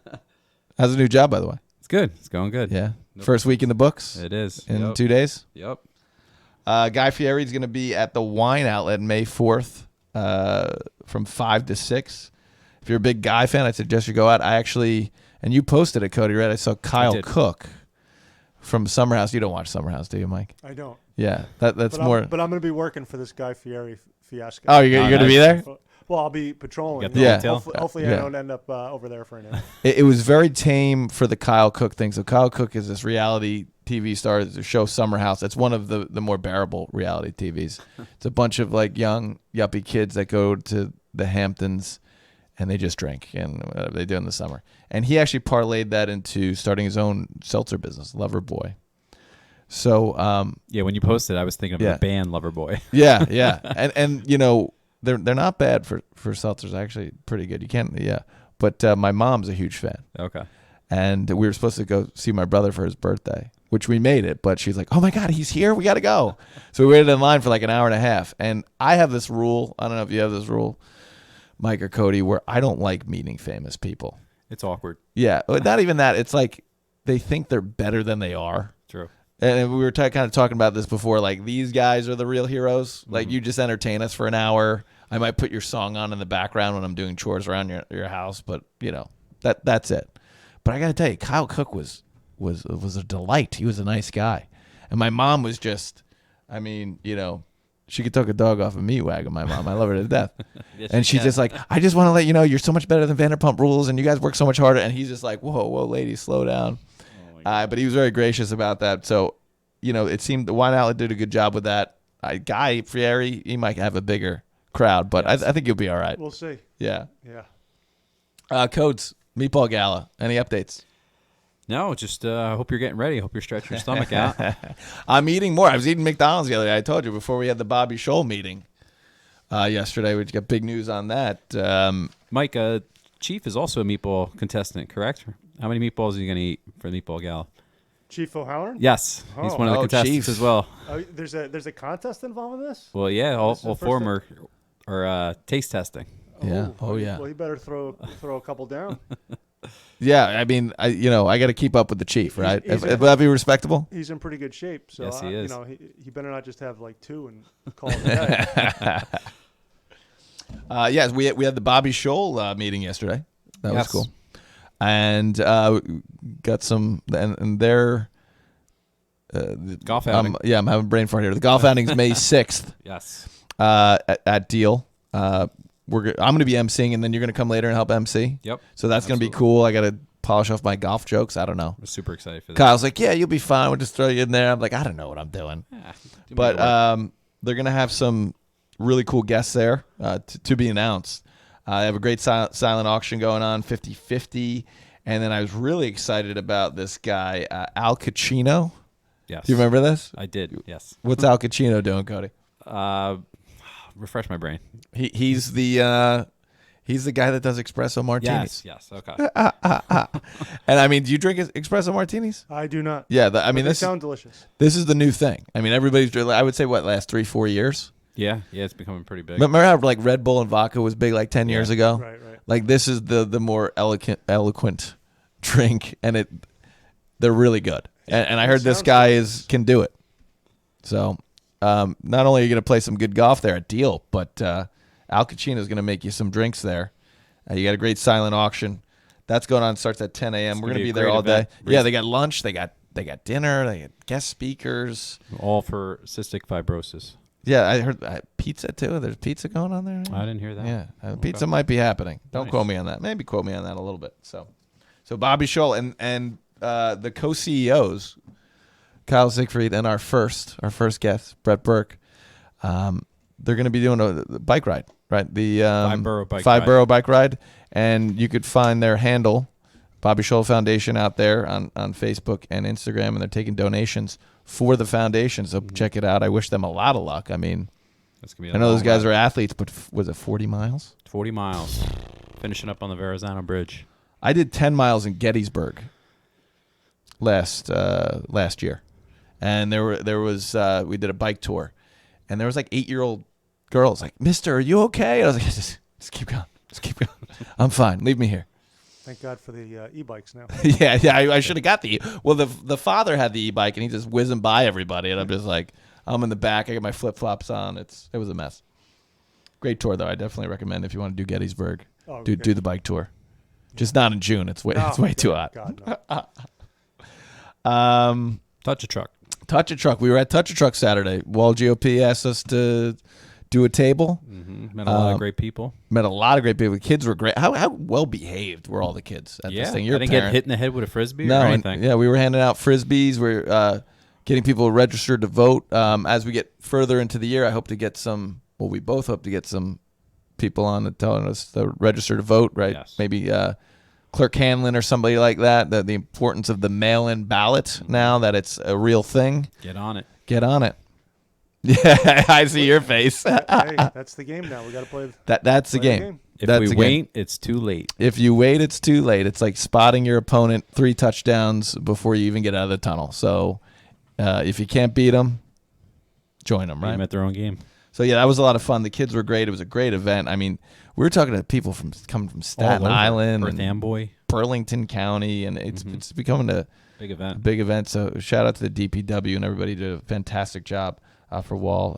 How's the new job, by the way? It's good. It's going good. Yeah. First week in the books. It is. In 2 days. Yep. Guy Fieri is going to be at the Wine Outlet May 4th from 5 to 6. If you're a big Guy fan, I suggest you go out. And you posted it, Cody, right? I saw Kyle Cook from Summer House. You don't watch Summer House, do you, Mike? I don't. Yeah, that's but more. But I'm going to be working for this Guy Fieri fiasco. Oh, you're going to be there? Well, I'll be patrolling. Yeah. Hopefully I don't end up over there for an hour. It was very tame for the Kyle Cook thing. So Kyle Cook is this reality TV star, the show Summer House. It's one of the more bearable reality TVs. It's a bunch of like young yuppie kids that go to the Hamptons and they just drink and whatever they do in the summer. And he actually parlayed that into starting his own seltzer business, Loverboy. So when you posted, I was thinking of the band Loverboy. yeah. And you know, they're not bad for seltzers. Actually, pretty good. You can't But my mom's a huge fan. Okay. And we were supposed to go see my brother for his birthday, which we made it. But she's like, "Oh my God, he's here! We got to go!" So we waited in line for like an hour and a half. And I have this rule. I don't know if you have this rule, Mike or Cody, where I don't like meeting famous people. It's awkward. Yeah, not even that. It's like they think they're better than they are. True. And we were kind of talking about this before. Like, these guys are the real heroes. Like, you just entertain us for an hour. I might put your song on in the background when I'm doing chores around your house, but you know that's it. But I got to tell you, Kyle Cook was a delight. He was a nice guy, and my mom was just, I mean, you know, she could talk a dog off a meat wagon. My mom, I love her to death, yes, and she's just like, I just want to let you know you're so much better than Vanderpump Rules, and you guys work so much harder. And he's just like, whoa, lady, slow down. But he was very gracious about that. So, you know, it seemed the Wine Outlet did a good job with that. Guy Fieri, he might have a bigger crowd, but I think you'll be all right. We'll see. Yeah. Codes, Meatball Gala. Any updates? No, just hope you're getting ready. Hope you're stretching your stomach out. I'm eating more. I was eating McDonald's the other day. I told you before we had the Bobby Scholl meeting yesterday. We got big news on that. Mike, Chief is also a meatball contestant, correct? How many meatballs are you going to eat for the Meatball Gala? Chief O'Halloran? Yes, he's one of the contestants Chief. as well. Oh, there's a contest involved in this? Well, yeah, all four are taste testing. Yeah. Oh, yeah. Well, he better throw a couple down. Yeah, I mean, I got to keep up with the Chief, right? Will that be respectable? He's in pretty good shape. So yes, he is. You know, he better not just have like two and call it a day. Yes, we had the Bobby Scholl meeting yesterday. That was cool. And got some, and their golf outing. I'm having a brain fart here. The golf outing's May 6th. Yes. At Deal. I'm going to be emceeing, and then you're going to come later and help MC. Yep. So that's going to be cool. I got to polish off my golf jokes. I don't know. I'm super excited for that. Kyle's like, yeah, you'll be fine. We'll just throw you in there. I'm like, I don't know what I'm doing. But they're going to have some really cool guests there to be announced. They have a great silent auction going on, 50-50. And then I was really excited about this guy, Al Pacino. Yes. Do you remember this? I did, yes. What's Al Pacino doing, Cody? Refresh my brain. He's the guy that does espresso martinis. Yes, okay. And I mean, do you drink espresso martinis? I do not. Yeah, they this sound delicious. This is the new thing. I mean, everybody's, I would say, last 3-4 years? Yeah, it's becoming pretty big. Remember how like Red Bull and vodka was big like 10 years ago? Right. Like this is the more eloquent drink, and they're really good. And I heard this guy can do it. So not only are you going to play some good golf there at Deal, but Al Pacino is going to make you some drinks there. You got a great silent auction. That's going on. Starts at 10 a.m. We're going to be there all day. Yeah, they got lunch. They got dinner. They got guest speakers. All for cystic fibrosis. Yeah, I heard pizza too. There's pizza going on there. I didn't hear that. Yeah, pizza might be happening. Don't quote me on that. Maybe quote me on that a little bit. So Bobby Scholl and the co-CEOs, Kyle Siegfried, and our first guest, Brett Burke. They're going to be doing a bike ride, right? The five borough bike ride. And you could find their handle, Bobby Scholl Foundation out there on Facebook and Instagram, and they're taking donations for the foundation. So check it out. I wish them a lot of luck. I mean, That's gonna be I know those guys are athletes, but was it 40 miles? 40 miles. Finishing up on the Verrazano Bridge. I did 10 miles in Gettysburg last year, and there was we did a bike tour, and there was like 8-year-old girls like, "Mister, are you okay?" I was like, just keep going, I'm fine. Leave me here. Thank God for the e-bikes now. yeah, I should have got the father had the e-bike, and he just whizzing by everybody, and I'm just like, I'm in the back. I got my flip flops on. It was a mess. Great tour though. I definitely recommend if you want to do Gettysburg, do the bike tour. Just not in June. It's way too hot. God, no. Touch a Truck. Touch a Truck. We were at Touch a Truck Saturday. Wall GOP asked us to do a table. Met a lot of great people. Met a lot of great people. The kids were great. How well behaved were all the kids at this thing? I didn't get hit in the head with a frisbee or anything. We were handing out frisbees. We're getting people registered to vote. As we get further into the year, I hope to get some. Well, we both hope to get some people on telling us to register to vote. Right? Yes. Maybe Clerk Hanlon or somebody like that. The importance of the mail-in ballot now that it's a real thing. Get on it. Yeah, I see your face. Hey, that's the game now. We got to play. That's the game. If we wait, it's too late. If you wait, it's too late. It's like spotting your opponent 3 touchdowns before you even get out of the tunnel. So if you can't beat them, join them, right? Beat them at their own game. So, yeah, that was a lot of fun. The kids were great. It was a great event. I mean, we were talking to people coming from Staten Island Perth and Amboy, Burlington County, and it's becoming a big event. Big event. So shout out to the DPW and everybody did a fantastic job for Wall.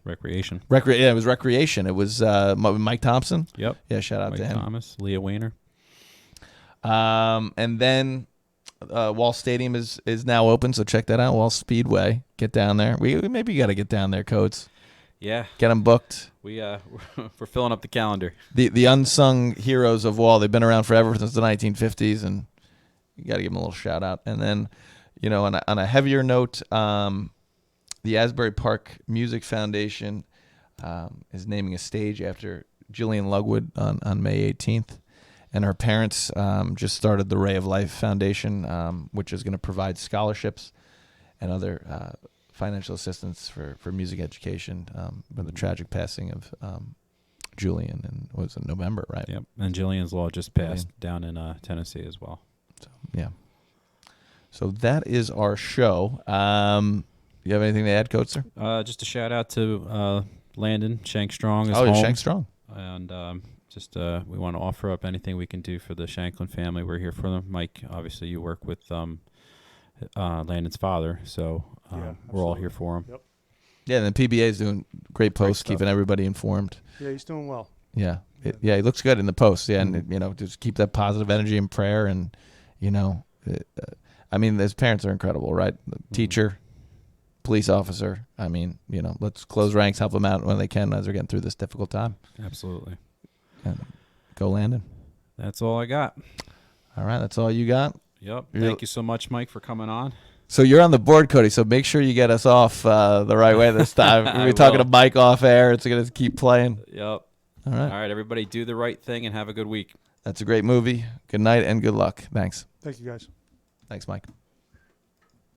Recreation. It was Recreation. It was Mike Thompson. Yep. Yeah, shout out Mike to him. Thomas, Leah Weiner. And then Wall Stadium is now open, so check that out. Wall Speedway. Get down there. We maybe got to get down there, Coates. Yeah. Get them booked. We're filling up the calendar. The unsung heroes of Wall. They've been around forever since the 1950s, and you got to give them a little shout out. And then, on a heavier note, the Asbury Park Music Foundation is naming a stage after Jillian Lugwood on May 18th. And her parents just started the Ray of Life Foundation, which is going to provide scholarships and other financial assistance for music education with the tragic passing of Julian in, was in November, right? Yep. And Jillian's law just passed down in Tennessee as well. So, yeah. So that is our show. You have anything to add, Coates? Just a shout out to Landon Shank Strong. Shank Strong. And we want to offer up anything we can do for the Shanklin family. We're here for them. Mike, obviously you work with Landon's father, so we're all here for him. Yep. Yeah, and the PBA is doing great posts, keeping everybody informed. Yeah, he's doing well. Yeah, he looks good in the posts. Yeah, and just keep that positive energy and prayer, and his parents are incredible, right? Teacher, police officer. Let's close ranks, help them out when they can as they're getting through this difficult time. Absolutely. And go Landon. That's all I got. All right, that's all you got? Yep. Thank you so much, Mike, for coming on. So you're on the board, Cody, so make sure you get us off the right way this time. We're talking to Mike off air. It's going to keep playing. Yep. All right. All right, everybody, do the right thing and have a good week. That's a great movie. Good night and good luck. Thanks. Thank you, guys. Thanks, Mike.